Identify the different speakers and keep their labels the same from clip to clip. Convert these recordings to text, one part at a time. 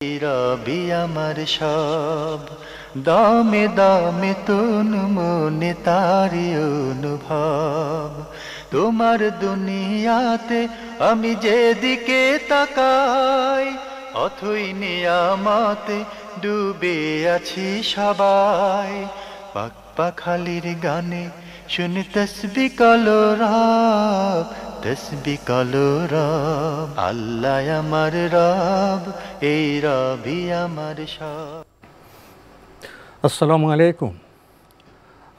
Speaker 1: রবি আমার সব, দামে দামে তন মনে তারি অনুভব। তোমার দুনিয়াতে আমি যেদিকে তাকাই, অথই নিয়ামতে ডুবে আছি সবাই। পাক পাখালির গানে শুনি তসবি কলো রব, তসবি কলো রব। আল্লাহ আমার রব, এই রবি আমার সব।
Speaker 2: আসসালামু আলাইকুম,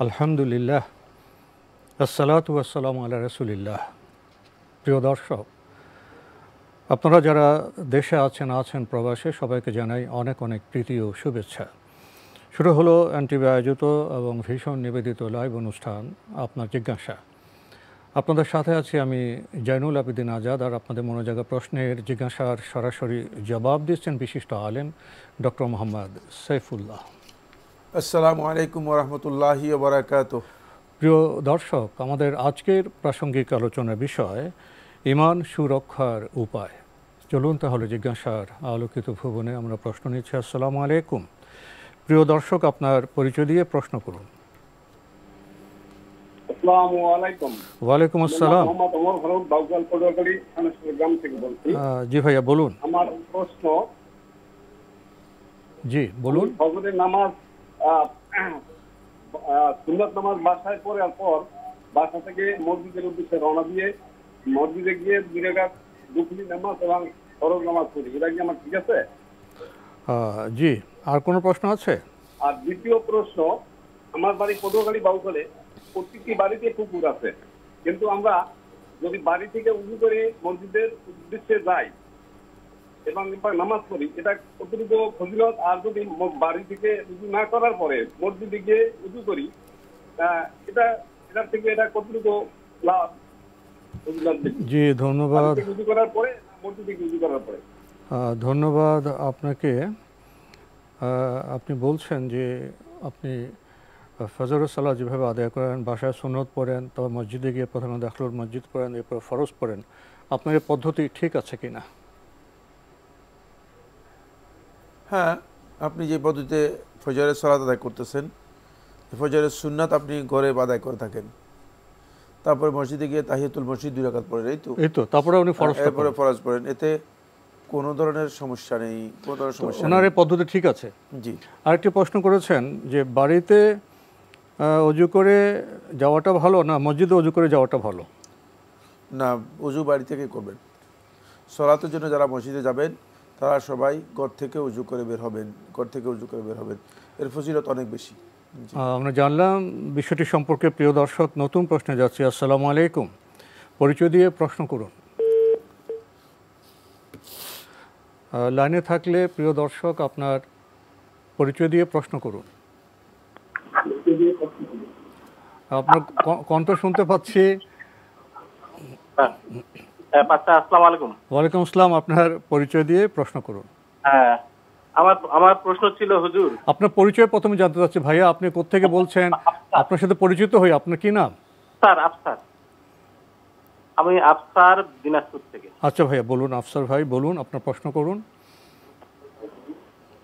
Speaker 2: আলহামদুলিল্লাহ, আসসালাতু ওয়াসসালামু আলা রাসূলিল্লাহ। প্রিয় দর্শক, আপনারা যারা দেশে আছেন প্রবাসে, সবাইকে জানাই অনেক অনেক প্রীতি ও শুভেচ্ছা। শুরু হলো এনটিভি আয়োজিত এবং ভীষণ নিবেদিত লাইভ অনুষ্ঠান আপনার জিজ্ঞাসা। আপনাদের সাথে আছি আমি জয়নুল আবেদিন আজাদ, আর আপনাদের মনোজাগা প্রশ্নের জিজ্ঞাসার সরাসরি জবাব দিচ্ছেন বিশিষ্ট আলেম ডক্টর মোহাম্মদ সাইফুল্লাহ।
Speaker 3: আসসালামু আলাইকুম ওরহমতুল্লাহি ওয়া বারাকাতুহু।
Speaker 2: প্রিয় দর্শক, আমাদের আজকের প্রাসঙ্গিক আলোচনার বিষয় ঈমান সুরক্ষার উপায়। চলুন তাহলে জিজ্ঞাসার আলোকিত ভুবনে আমরা প্রশ্ন নিচ্ছি। আসসালামু আলাইকুম। প্রিয় দর্শক, আপনার পরিচয় দিয়ে প্রশ্ন করুন।
Speaker 4: আসসালামু আলাইকুম।
Speaker 2: ওয়ালাইকুম আসসালাম।
Speaker 4: মোহাম্মদ ওমর ফারুক, বাউকাল পটুয়াখালী থানেশ্বর গ্রাম থেকে বলছি।
Speaker 2: জি ভাইয়া বলুন।
Speaker 4: আমার প্রশ্ন,
Speaker 2: জি বলুন।
Speaker 4: ফজরের নামাজ সুন্নাত নামাজ বাসায় পড়ার পর বাসা থেকে মসজিদের উদ্দেশ্যে রওনা দিয়ে মসজিদে গিয়ে 2 রাকাত দুপুরি নামাজ এবং ফরজ নামাজ পড়ি, এটা কি আমার ঠিক আছে?
Speaker 2: জি, আর কোনো প্রশ্ন আছে?
Speaker 4: আর দ্বিতীয় প্রশ্ন, আমার বাড়ি পটুয়াখালী বাউকালে, প্রত্যেকটি বাড়িতে পুকুর আছে, কিন্তু আমরা যদি বাড়ি থেকে উজু করে মসজিদের উদ্দেশ্যে যাই এবং নামাজ পড়ি, এটা কতটুকু ফজিলত? আর যদি বাড়ি থেকে উজু না করার পরে মসজিদে গিয়ে উজু করি, এটার থেকে এটা কতটুকু লাভ?
Speaker 2: জি ধন্যবাদ।
Speaker 4: উজু করার পরে, মসজিদে গিয়ে উজু করার পরে।
Speaker 2: ধন্যবাদ আপনাকে। আপনি বলছেন যে আপনি ফজরের সালাত যেভাবে আদায় করেন, বাসায় সুন্নত পড়েন, তবে মসজিদে গিয়ে প্রথমে দাখিলুল মসজিদ পড়েন, এরপর ফরজ পড়েন, আপনার এই পদ্ধতি ঠিক আছে কি না?
Speaker 3: হ্যাঁ, আপনি যে পদ্ধতিতে ফজরের সালাত আদায় করতেছেন, ফজরের সুন্নাত আপনি ঘরে আদায় করে থাকেন, তারপরে মসজিদে গিয়ে তাহিয়াতুল মসজিদ 2 রাকাত পড়েন, এই তো
Speaker 2: তারপরে উনি
Speaker 3: এরপরে ফরজ পড়েন, এতে কোনো ধরনের সমস্যা নেই, কোনো ধরনের সমস্যা নেই।
Speaker 2: ওনার এই পদ্ধতি ঠিক আছে।
Speaker 3: জি।
Speaker 2: আরেকটি প্রশ্ন করেছেন যে বাড়িতে অজু করে যাওয়াটা ভালো না মসজিদে অজু করে যাওয়াটা ভালো?
Speaker 3: না, অজু বাড়ি থেকে করবেন। সালাতের জন্য যারা মসজিদে যাবেন তারা সবাই ঘর থেকে উজু করে বের হবেন, এর ফজিলত অনেক বেশি।
Speaker 2: আমরা জানলাম বিষয়টি সম্পর্কে। প্রিয় দর্শক, নতুন প্রশ্নে যাচ্ছি। আসসালামু আলাইকুম। পরিচয় দিয়ে প্রশ্ন করুন। লাইনে থাকলে প্রিয় দর্শক আপনার পরিচয় দিয়ে প্রশ্ন করুন। আপনার কণ্ঠ শুনতে পাচ্ছি।
Speaker 5: আসসালামু আলাইকুম।
Speaker 2: ওয়ালাইকুম আসসালাম। আপনার পরিচয় দিয়ে প্রশ্ন করুন।
Speaker 5: হ্যাঁ, আমার প্রশ্ন ছিল হুজুর।
Speaker 2: আপনার পরিচয় প্রথমে জানতে চাচ্ছি। ভাইয়া, আপনি কোত্থেকে বলছেন? আপনার সাথে পরিচিত হই। আপনার কি নাম?
Speaker 5: স্যার আফসার। আমি আফসার, দিনাজপুর থেকে।
Speaker 2: আচ্ছা ভাইয়া বলুন। আফসার ভাই বলুন, আপনার প্রশ্ন করুন।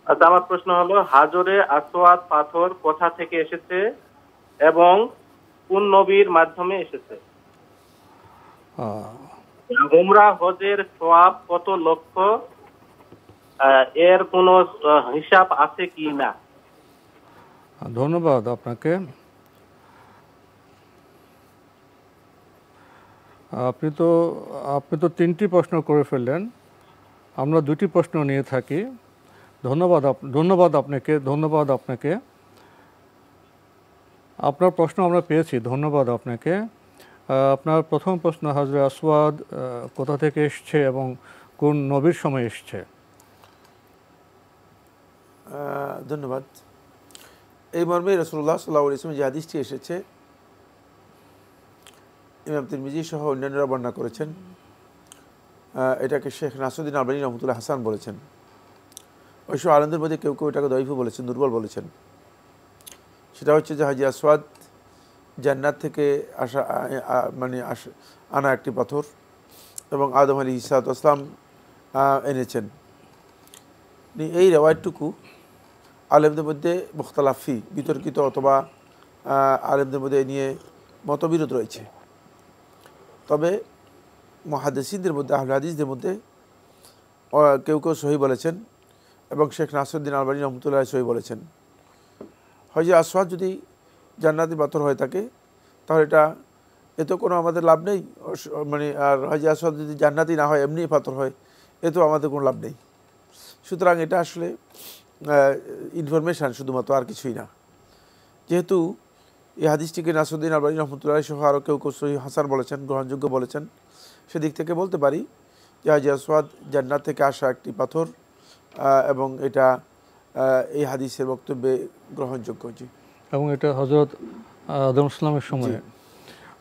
Speaker 5: আচ্ছা, আমার প্রশ্ন হলো, হাজরে আসওয়াদ পাথর কোথা থেকে এসেছে এবং কোন নবীর মাধ্যমে এসেছে? উমরা হজের সওয়াব কত লক্ষ, এর কোনো হিসাব আছে কি না?
Speaker 2: ধন্যবাদ আপনাকে। আপনি তো 3টি প্রশ্ন করে ফেললেন। আমরা 2টি প্রশ্ন নিয়ে থাকি। ধন্যবাদ আপনাকে। আপনার প্রশ্ন আমরা পেয়েছি। ধন্যবাদ আপনাকে। আপনার প্রথম প্রশ্ন, হাজরে আসওয়াদ কোথা থেকে এসছে এবং কোন নবীর সময় এসছে?
Speaker 3: ধন্যবাদ। এই মর্মে রাসূলুল্লাহ সাল্লাল্লাহু আলাইহি ওয়াসাল্লাম যে হাদিসটি এসেছে, ইমাম তিরমিজি সহ অন্যান্যরা বর্ণনা করেছেন। এটাকে শেখ নাসরুদ্দিন আলবানী রহমতুল্লাহ হাসান বলেছেন। অবশ্য আনন্দের মধ্যে কেউ কেউ এটাকে দঈফ বলেছেন, দুর্বল বলেছেন। সেটা হচ্ছে যে হাজি আসওয়াদ জান্নাত থেকে আনা একটি পাথর এবং আদম আলাইহিস সালাতু ওয়াস সালাম এনেছেন। এই রেওয়ায়তটুকু আলেমদের মধ্যে মুখতালাফি, বিতর্কিত অথবা আলেমদের মধ্যে এ নিয়ে মতবিরোধ রয়েছে। তবে মুহাদ্দিসিনদের মধ্যে, আহলে হাদিসদের মধ্যে কেউ কেউ সহি বলেছেন এবং শেখ নাসিরউদ্দিন আলবানী রহমতুল্লাহ সহি বলেছেন। হজে আসওয়াদ যদি জান্নাতি পাথর হয়ে থাকে তাহলে এতে কোনো আমাদের লাভ নেই, মানে আর হজে আসওয়াদ যদি জান্নাতি না হয় এমনি পাথর হয়, এতেও আমাদের কোনো লাভ নেই। সুতরাং এটা আসলে ইনফরমেশান শুধুমাত্র, আর কিছুই না। যেহেতু এই হাদিসটিকে নাসিরউদ্দিন আলবানী রহমতুল্লাহ সহ আরও কেউ কেউ সহি হাসান বলেছেন, গ্রহণযোগ্য বলেছেন, সেদিক থেকে বলতে পারি যে হজে আসওয়াদ জান্নাত থেকে আসা একটি পাথর এবং এটা এই হাদিসের বক্তব্যে গ্রহণযোগ্য। জি,
Speaker 2: এবং এটা হজরত আদম ইসলামের সময়ে।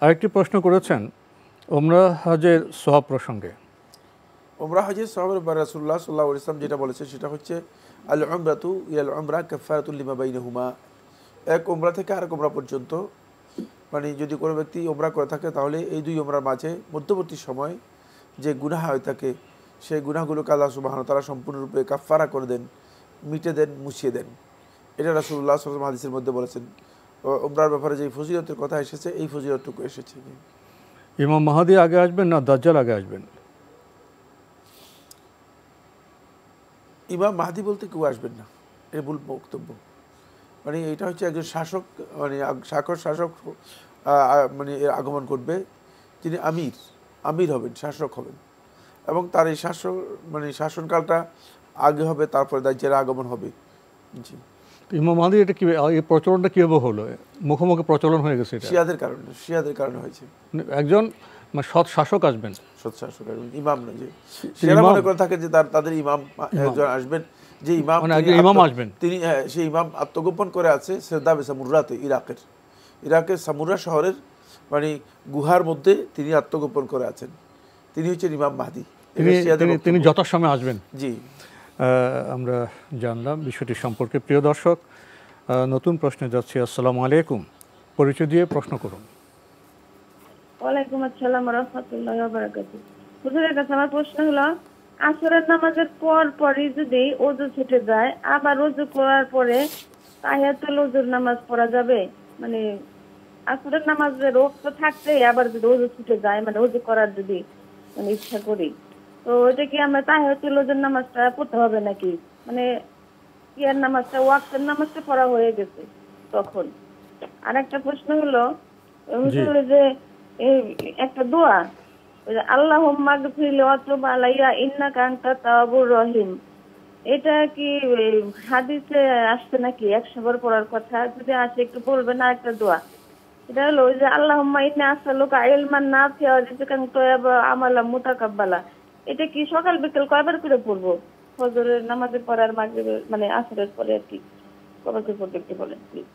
Speaker 2: আরেকটি প্রশ্ন করেছেন ওমরা হজের সওয়াব প্রসঙ্গে।
Speaker 3: ওমরা হজের সওয়াবের ব্যাপারে রাসূলুল্লাহ সাল্লাল্লাহু আলাইহি ওয়াসাল্লাম যেটা বলেছেন সেটা হচ্ছে আল উমরাতু ইলাল উমরা কাফারাতুল লিমা বাইনাহুমা। এক ওমরা থেকে আরেক ওমরা পর্যন্ত, মানে যদি কোনো ব্যক্তি ওমরা করে থাকে তাহলে এই দুই ওমরার মাঝে মধ্যবর্তী সময় যে গুনাহ হয়ে থাকে সেই গুনাহগুলোকে আল্লাহ সুবহানাহু ওয়া তাআলা সম্পূর্ণরূপে কাফফারা করে দেন, মিটে দেন, মুছিয়ে দেন। এটা রাসূলুল্লাহ সাল্লাল্লাহু আলাইহি ওয়াসাল্লাম হাদিসের মধ্যে বলেছেন। ওমরার ব্যাপারে যে ফজিলতের কথা এসেছে এই ফজিলতটুকু এসেছে।
Speaker 2: ইমাম মাহদী আগে আসবেন না দাজ্জাল আগে আসবেন?
Speaker 3: ইমাম মাহদী বলতে কেউ আসবেন না, এটা ভুল বক্তব্য। মানে এটা হচ্ছে একজন শাসক, মানে শাসক মানে এর আগমন করবে, তিনি আমির হবেন, শাসক হবেন, এবং তার এই শাসনকালটা আগে হবে, তারপরে দাজ্জালের আগমন হবে। জি,
Speaker 2: ইমাম মাহদী এটা কি, এই প্রচলনটা কীভাবে হলো? মুখোমুখি প্রচলন হয়ে গেছে এটা
Speaker 3: শিয়াদের কারণে হয়েছে।
Speaker 2: একজন সৎ শাসক আসবেন,
Speaker 3: সৎ শাসক আসবেন, ইমাম না। যে শিয়ারা মনে করে থাকে যে তাদের ইমাম একজন আসবেন, যে ইমাম
Speaker 2: আসবেন,
Speaker 3: তিনি সেই ইমাম আত্মগোপন করে আছে সেরদাবে সামুরাতে, ইরাকের সামুরা শহরের মানে গুহার মধ্যে তিনি আত্মগোপন করে আছেন। তিনি হচ্ছেন ইমাম মাহদী,
Speaker 2: তিনি যথাসময়ে আসবেন।
Speaker 3: জি,
Speaker 2: আমরা জানলাম বিষয়টি সম্পর্কে। প্রিয় দর্শক, নতুন প্রশ্নে যাচ্ছি। আসসালামু আলাইকুম, পরিচয় দিয়ে প্রশ্ন করুন।
Speaker 6: ওয়ালাইকুম আসসালাম ওয়া রাহমাতুল্লাহি ওয়া বারাকাতুহু। হুজুরের কাছে আমার প্রশ্ন হলো, আসরের নামাজের পরই যদি ওযু ছুটে যায়, আবার ওযু করার পরে তাহিয়াতুল ওযুর নামাজ পড়া যাবে? মানে আসরের নামাজের ওয়াক্ত থাকতে আবার যদি ওযু ছুটে যায়, মানে ওযু করার যদি মানে ইচ্ছা করি, তো এটা কি আমরা তাহিয়াতুল ওযুর নামাজটা পড়তে হবে নাকি? মানে ইয়ার নামাজটা, ওয়াক্তের নামাজটা পড়া হয়ে গেছে তখন। আর একটা প্রশ্ন হলো, হুজুর যে একটা দোয়া, আল্লাহুম্মা গফিরলি ওয়া তুব আলাইয়া ইন্নাকা আনতাত তাওয়াবুর রহিম, এটা কি হাদিসে আসছে নাকি? 100 বার পড়ার কথা, যদি আসে একটু বলবেন। আর একটা দোয়া, এটা হলো যে আল্লাহুম্মা ইন্নী আসআলুকা ইলমান নাফিআ ওয়া রিজকান তাইয়্যিবা ওয়া আমালান মুতাকাব্বালা, এটা কি সকাল বিকেল কয়বার করে পড়বো? ফজরের নামাজে পড়ার, মাগরিবের মানে আসরের পরে আর কি কয়বার করে পড়তে একটু বলেন প্লিজ।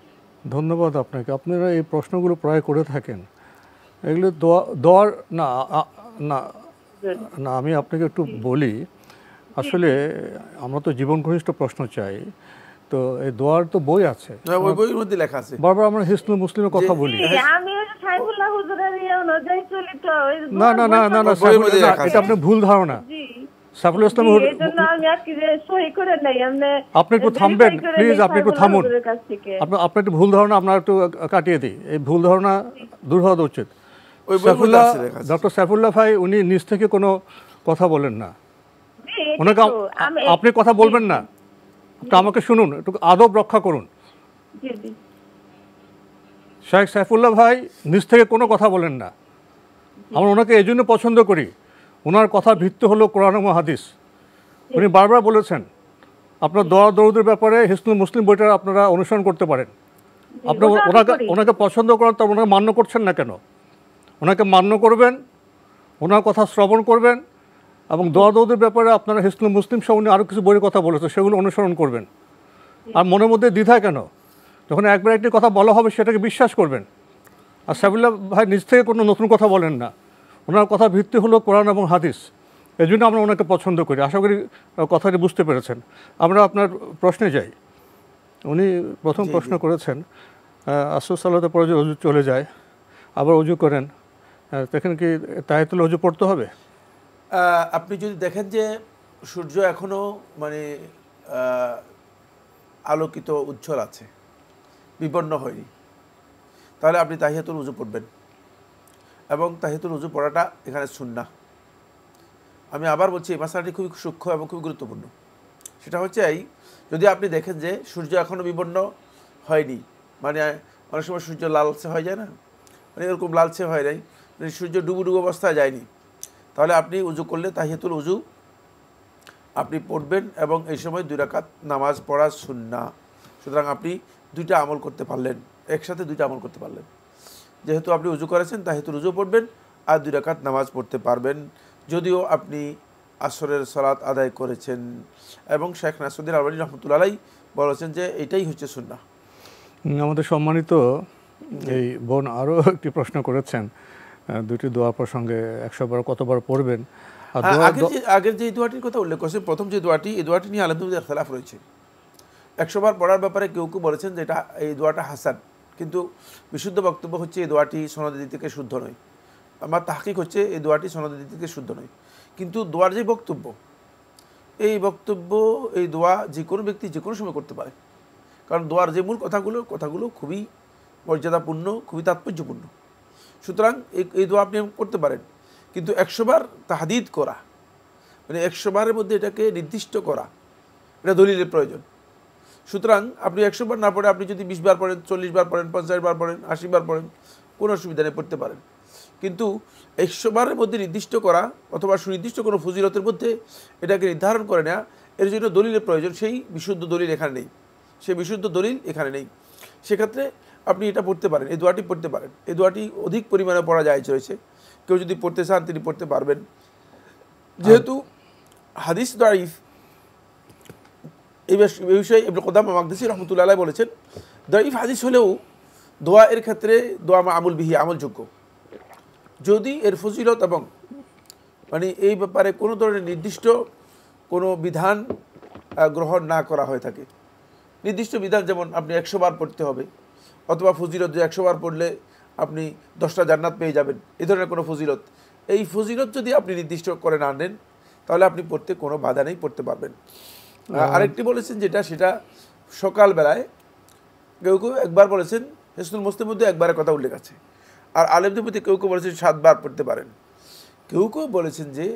Speaker 2: ধন্যবাদ আপনাকে। আপনারা এই প্রশ্নগুলো প্রায় করে থাকেন। এগুলো দোয়ার না না না আমি আপনাকে একটু বলি। আসলে আমরা তো জীবন ঘনিষ্ঠ প্রশ্ন চাই, তো এই দোয়ার তো বই আছে,
Speaker 3: ওই বইয়ের মধ্যে লেখা আছে।
Speaker 2: বারবার আমরা হিসনুল মুসলিমের কথা বলি।
Speaker 6: আমি সাইফুল্লাহ হুজুরের অনুযায়ী চলি তো।
Speaker 2: না না না না না, এটা আপনার ভুল ধারণা। সাইফুল ইসলাম, আপনি একটু থামবেন প্লিজ, আপনি একটু থামুন। আপনার একটু ভুল ধারণা, আপনার একটু কাটিয়ে দিই। এই ভুল ধারণা দূর হওয়া উচিত। ডক্টর সাইফুল্লাহ ভাই উনি নিজ থেকে কোনো কথা বলেন না, ওনাকে আপনি কথা বলবেন না, আপনি আমাকে শুনুন, একটু আদব রক্ষা করুন। শেখ সাইফুল্লাহ ভাই নিজ থেকে কোনো কথা বলেন না। আমরা ওনাকে এই জন্য পছন্দ করি, ওনার কথার ভিত্তি হলো কোরআন ও হাদিস। উনি বারবার বলেছেন আপনার দোয়া দরুদের ব্যাপারে হিসনুল মুসলিম বইটা আপনারা অনুসরণ করতে পারেন। আপনি ওনাকে পছন্দ করেন, তা ওনাকে মান্য করছেন না কেন? ওনাকে মান্য করবেন, ওনার কথা শ্রবণ করবেন, এবং দোয়া দরুদের ব্যাপারে আপনারা হিসনুল মুসলিম সহ উনি আরও কিছু বইয়ের কথা বলেছে, সেগুলো অনুসরণ করবেন। আর মনের মধ্যে দ্বিধা কেন? যখন একবার একটি কথা বলা হবে সেটাকে বিশ্বাস করবেন। আর সাইফুল্লাহ ভাই নিজ থেকে কোনো নতুন কথা বলেন না, ওনার কথা ভিত্তি হলো কোরআন এবং হাদিস। এই জন্য আমরা ওনাকে পছন্দ করি। আশা করি কথাটি বুঝতে পেরেছেন। আমরা আপনার প্রশ্নে যাই। উনি প্রথম প্রশ্ন করেছেন আসর সালাতের পরে যে অজু চলে যায় আবার অজু করেন, তখন কি তাহিয়াতুল অজু পড়তে হবে?
Speaker 3: আপনি যদি দেখেন যে সূর্য এখনও মানে আলোকিত উজ্জ্বল আছে, বিপন্ন হয়নি, তাহলে আপনি তাহিয়াতুল উযু পড়বেন। এবং তাহিয়াতুল উযু পড়াটা এখানে সুন্নাহ। আমি আবার বলছি এই মাসালাটি খুবই সূক্ষ্ম এবং খুবই গুরুত্বপূর্ণ। সেটা হচ্ছে এই, যদি আপনি দেখেন যে সূর্য এখনও বিবর্ণ হয়নি, মানে অনেক সময় সূর্য লালচে হয়ে যায় না, মানে এরকম লালচে হয় নাই, মানে সূর্য ডুবু ডুবু অবস্থায় যায়নি, তাহলে আপনি উযু করলে তাহিয়াতুল উযু আপনি পড়বেন এবং এই সময় 2 রাকাত নামাজ পড়া সুন্নাহ। সুতরাং আপনি 2টা আমল করতে পারলেন, একসাথে 2টা আমল করতে পারলেন। যেহেতু আপনি উযু করেছেন তাহিয়াতুল উযু পড়বেন আর 2 রাকাত নামাজ পড়তে পারবেন, যদিও আপনি আসরের সালাত আদায় করেছেন। এবং শেখ নাসিরউদ্দিন আলবানী রহমতুল্লাহ আলাইহি বলেছেন যে এটাই হচ্ছে সুন্নাহ।
Speaker 2: আমাদের সম্মানিত এই বোন আরও একটি প্রশ্ন করেছেন, 2টি দোয়া প্রসঙ্গে 100 বার কতবার পড়বেন। আর
Speaker 3: আগের যে দোয়াটির কথা উল্লেখ করেছেন, প্রথম যে দোয়াটি, এই দোয়াটি নিয়ে আলহামদুলিল্লাহ ইখতিলাফ রয়েছে। 100 বার পড়ার ব্যাপারে কেউ কেউ বলেছেন যে এটা এই দোয়াটা হাসান, কিন্তু বিশুদ্ধ বক্তব্য হচ্ছে এই দোয়াটি সনদের দিক থেকে শুদ্ধ নয়। আমার তাহকিক হচ্ছে এই দোয়াটি সনদের দিক থেকে শুদ্ধ নয়, কিন্তু দোয়ার যে বক্তব্য, এই বক্তব্য, এই দোয়া যে কোনো ব্যক্তি যে কোনো সময় করতে পারে। কারণ দোয়ার যে মূল কথাগুলো খুবই মর্যাদাপূর্ণ, খুবই তাৎপর্যপূর্ণ। সুতরাং এই দোয়া আপনি করতে পারেন, কিন্তু 100 বার তাহদিদ করা, মানে 100 বারের মধ্যে এটাকে নির্দিষ্ট করা, এটা দলিলের প্রয়োজন। সুতরাং আপনি 100 বার না পড়ে আপনি যদি 20 বার পড়েন, 40 বার পড়েন, 50 বার পড়েন, 80 বার পড়েন, কোনো অসুবিধা নেই, পড়তে পারেন। কিন্তু 100 বারের মধ্যে নির্দিষ্ট করা অথবা সুনির্দিষ্ট কোনো ফজিলতের মধ্যে এটাকে নির্ধারণ করে নেওয়া, এর জন্য দলিলের প্রয়োজন। সেই বিশুদ্ধ দলিল এখানে নেই, সেই বিশুদ্ধ দলিল এখানে নেই। সেক্ষেত্রে আপনি এটা পড়তে পারেন, এই দোয়াটি পড়তে পারেন। এই দোয়াটি অধিক পরিমাণে পড়া যায় রয়েছে, কেউ যদি পড়তে চান তিনি পড়তে পারবেন। যেহেতু হাদিস দাঈফ, এই বিষয়ে ইবনে কুদামা মাকদিসি রাহমাতুল্লাহ আলাইহি বলেছেন, দাঈফ হাদিস হলেও দোয়া এর ক্ষেত্রে দোয়া মা'মুল বিহি, আমলযোগ্য, যদি এর ফজিলত এবং মানে এই ব্যাপারে কোনো ধরনের নির্দিষ্ট কোনো বিধান গ্রহণ না করা হয়ে থাকে। নির্দিষ্ট বিধান যেমন আপনি 100 বার পড়তে হবে, অথবা ফজিলত যে 100 বার পড়লে আপনি 10টা জান্নাত পেয়ে যাবেন, এই ধরনের কোনো ফজিলত, এই ফজিলত যদি আপনি নির্দিষ্ট করে না নেন তাহলে আপনি পড়তে কোনো বাধা নেই, পড়তে পারবেন। আরেকটি বলেছেন যেটা, সেটা সকালবেলায় কেউ কেউ একবার বলেছেন, হিসনুল মুসলিমের মধ্যে একবারের কথা উল্লেখ আছে। আর আলেমদের মধ্যে কেউ কেউ বলেছেন 7 বার পড়তে পারেন। কেউ কেউ বলেছেন যে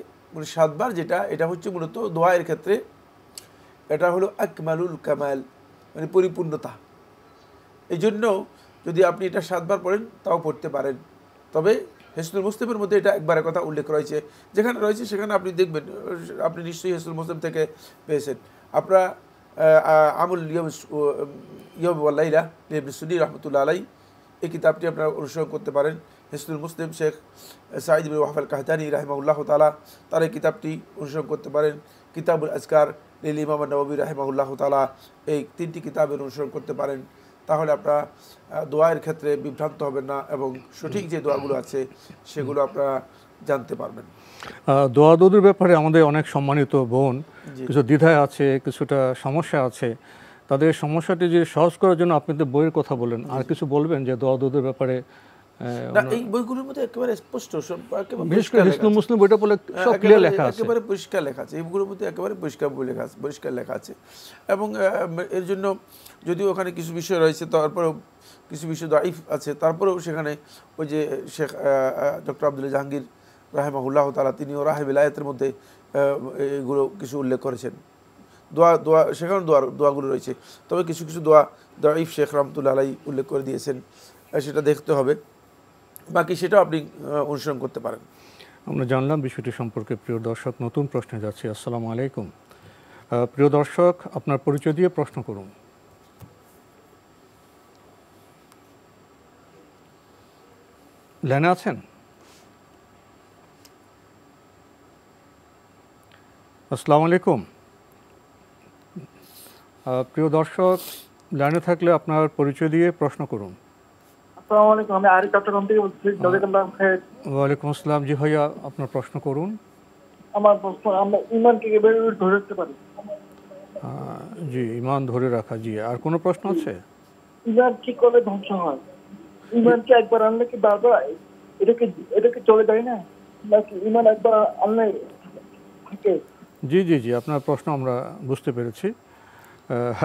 Speaker 3: 7 বার যেটা, এটা হচ্ছে মূলত দোয়ায়ের ক্ষেত্রে এটা হলো আকমালুল কামাল, মানে পরিপূর্ণতা। এই জন্য যদি আপনি এটা 7 বার পড়েন তাও পড়তে পারেন। তবে হিসনুল মুসলিমের মধ্যে এটা একবারের কথা উল্লেখ রয়েছে, যেখানে রয়েছে সেখানে আপনি দেখবেন, আপনি নিশ্চয়ই হিসনুল মুসলিম থেকে পেয়েছেন। আপনারা আমুল ইয়ম ওয়াল লাইলা ইবনে সুন্নি রাহমাতুল্লাহ আলাইহি, এই কিতাবটি আপনারা অনুসরণ করতে পারেন। হিসনুল মুসলিম শেখ সাঈদ ইবনে ওয়াহাব আল কাহতানি রাহিমাহুল্লাহু তাআলা, তার এই কিতাবটি অনুসরণ করতে পারেন। কিতাবুল আজকার লিল ইমাম আন-নাওয়াবী রাহিমাহুল্লাহু তাআলা, এই 3টি কিতাবের অনুসরণ করতে পারেন। তাহলে আপনারা দোয়ার ক্ষেত্রে বিভ্রান্ত হবেন না এবং সঠিক যে দোয়াগুলো আছে সেগুলো আপনারা জানতে পারবেন।
Speaker 2: দোয়া দৌদের ব্যাপারে আমাদের অনেক সম্মানিত বোন কিছু দ্বিধায় আছে, কিছুটা সমস্যা আছে। তাদের সমস্যাটি যে সহজ করার জন্য আপনি তো বইয়ের কথা বলেন, আর কিছু বলবেন যে দোয়া দৌদের ব্যাপারে?
Speaker 3: না, এই বইগুলোর মধ্যে একেবারে স্পষ্ট,
Speaker 2: বিশেষ করে হিসনুল মুসলিম বইটা বলে সব ক্লিয়ার লেখা আছে,
Speaker 3: একেবারে পরিষ্কার লেখা আছে। এইগুলোর মধ্যে একেবারে পরিষ্কার লেখা আছে। এবং এর জন্য যদিও ওখানে কিছু বিষয় রয়েছে, তারপরেও কিছু বিষয় দাঈফ আছে, তারপরেও সেখানে ওই যে শেখ ডক্টর আব্দুল্লাহ জাহাঙ্গীর রাহিমাহুল্লাহ তাআলা, তিনিও রাহে বিলায়াতের মধ্যে এগুলো কিছু উল্লেখ করেছেন। দোয়া সেখানে দোয়াগুলো রয়েছে, তবে কিছু কিছু দোয়া দাঈফ শেখ রহমতুল্লাহ আলাইহি উল্লেখ করে দিয়েছেন, সেটা দেখতে হবে। বাকি সেটাও আপনি অনুসরণ করতে পারেন।
Speaker 2: আমরা জানলাম বিষয়টি সম্পর্কে। প্রিয় দর্শক, নতুন প্রশ্নে যাচ্ছি। আসসালামু আলাইকুম। প্রিয় দর্শক, আপনার পরিচয় দিয়ে প্রশ্ন করুন। লাইনে আছেন? আসসালামু আলাইকুম। প্রিয় দর্শক, লাইনে থাকলে আপনার পরিচয় দিয়ে প্রশ্ন করুন।
Speaker 7: আসসালামু আলাইকুম, আমি আরিফ চট্টগ্রাম থেকে বলছি। জাযাকাল্লাহু খাইর।
Speaker 2: ওয়ালাইকুম আসসালাম। জি ভাইয়া, আপনার প্রশ্ন করুন।
Speaker 7: আমার প্রশ্ন, আমরা ঈমানকে কিভাবে ধরে রাখতে পারি?
Speaker 2: জি, ঈমান ধরে রাখা। জি, আর কোনো প্রশ্ন আছে?
Speaker 7: ঈমান কি করলে ধ্বংস হয়? ঈমানকে একবার আনলে কি বারবার এটাকে চলে যায় না, নাকি ঈমান একবার আনলে থাকে?
Speaker 2: জি জি জি, আপনার প্রশ্ন আমরা বুঝতে পেরেছি।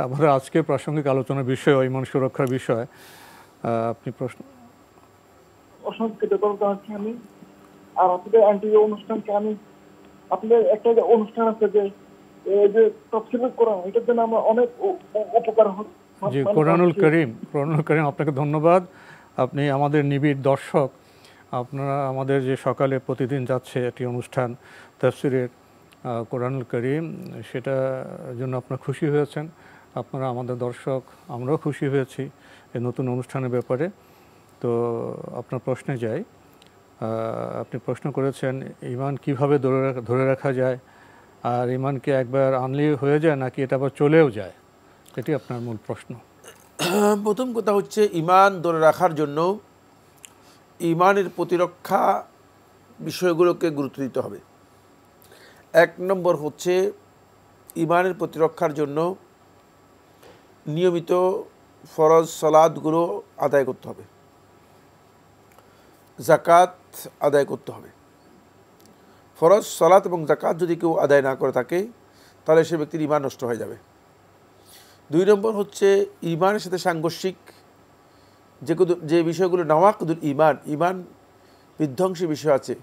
Speaker 2: আমাদের আজকে প্রাসঙ্গিক আলোচনার বিষয় ইমান সুরক্ষার বিষয়। আপনি প্রশ্ন
Speaker 7: অসংখ্য কৃতজ্ঞতা জানাচ্ছি আমি। আর আপনাদের আন্টি অনুষ্ঠানকে আমি, আপনাদের একটা যে অনুষ্ঠান আছে যে এই যে তাফসীরুল কোরআন, এটার জন্য আমরা অনেক উপকার
Speaker 2: জি, কোরআনুল করিম আপনাকে ধন্যবাদ। আপনি আমাদের নিবিড় দর্শক। আপনারা আমাদের যে সকালে প্রতিদিন যাচ্ছে একটি অনুষ্ঠান তাফসীরের কোরআনুল করিম, সেটার জন্য আপনারা খুশি হয়েছেন। আপনারা আমাদের দর্শক, আমরাও খুশি হয়েছি এই নতুন অনুষ্ঠানের ব্যাপারে। তো আপনার প্রশ্নে যাই। আপনি প্রশ্ন করেছেন ঈমান কিভাবে ধরে রাখা যায়, আর ঈমান কি একবার আনলেই হয়ে যায় নাকি এটা আবার চলেও যায়, এটি আপনার মূল প্রশ্ন।
Speaker 3: প্রথম কথা হচ্ছে ঈমান ধরে রাখার জন্য ঈমানের প্রতিরক্ষা বিষয়গুলোকে গুরুত্ব দিতে হবে। এক নম্বর হচ্ছে ঈমানের প্রতিরক্ষার জন্য নিয়মিত ফরজ সালাতগুলো আদায় করতে হবে, যাকাত আদায় করতে হবে। ফরজ সালাত এবং যাকাত যদি কেউ আদায় না করে থাকে তাহলে সে ব্যক্তির ঈমান নষ্ট হয়ে যাবে। 2 নম্বর হচ্ছে ঈমানের সাথে সাংঘর্ষিক যে বিষয়গুলো নাওয়াকিদুল ঈমান, ঈমান বিধ্বংসী বিষয় আছে,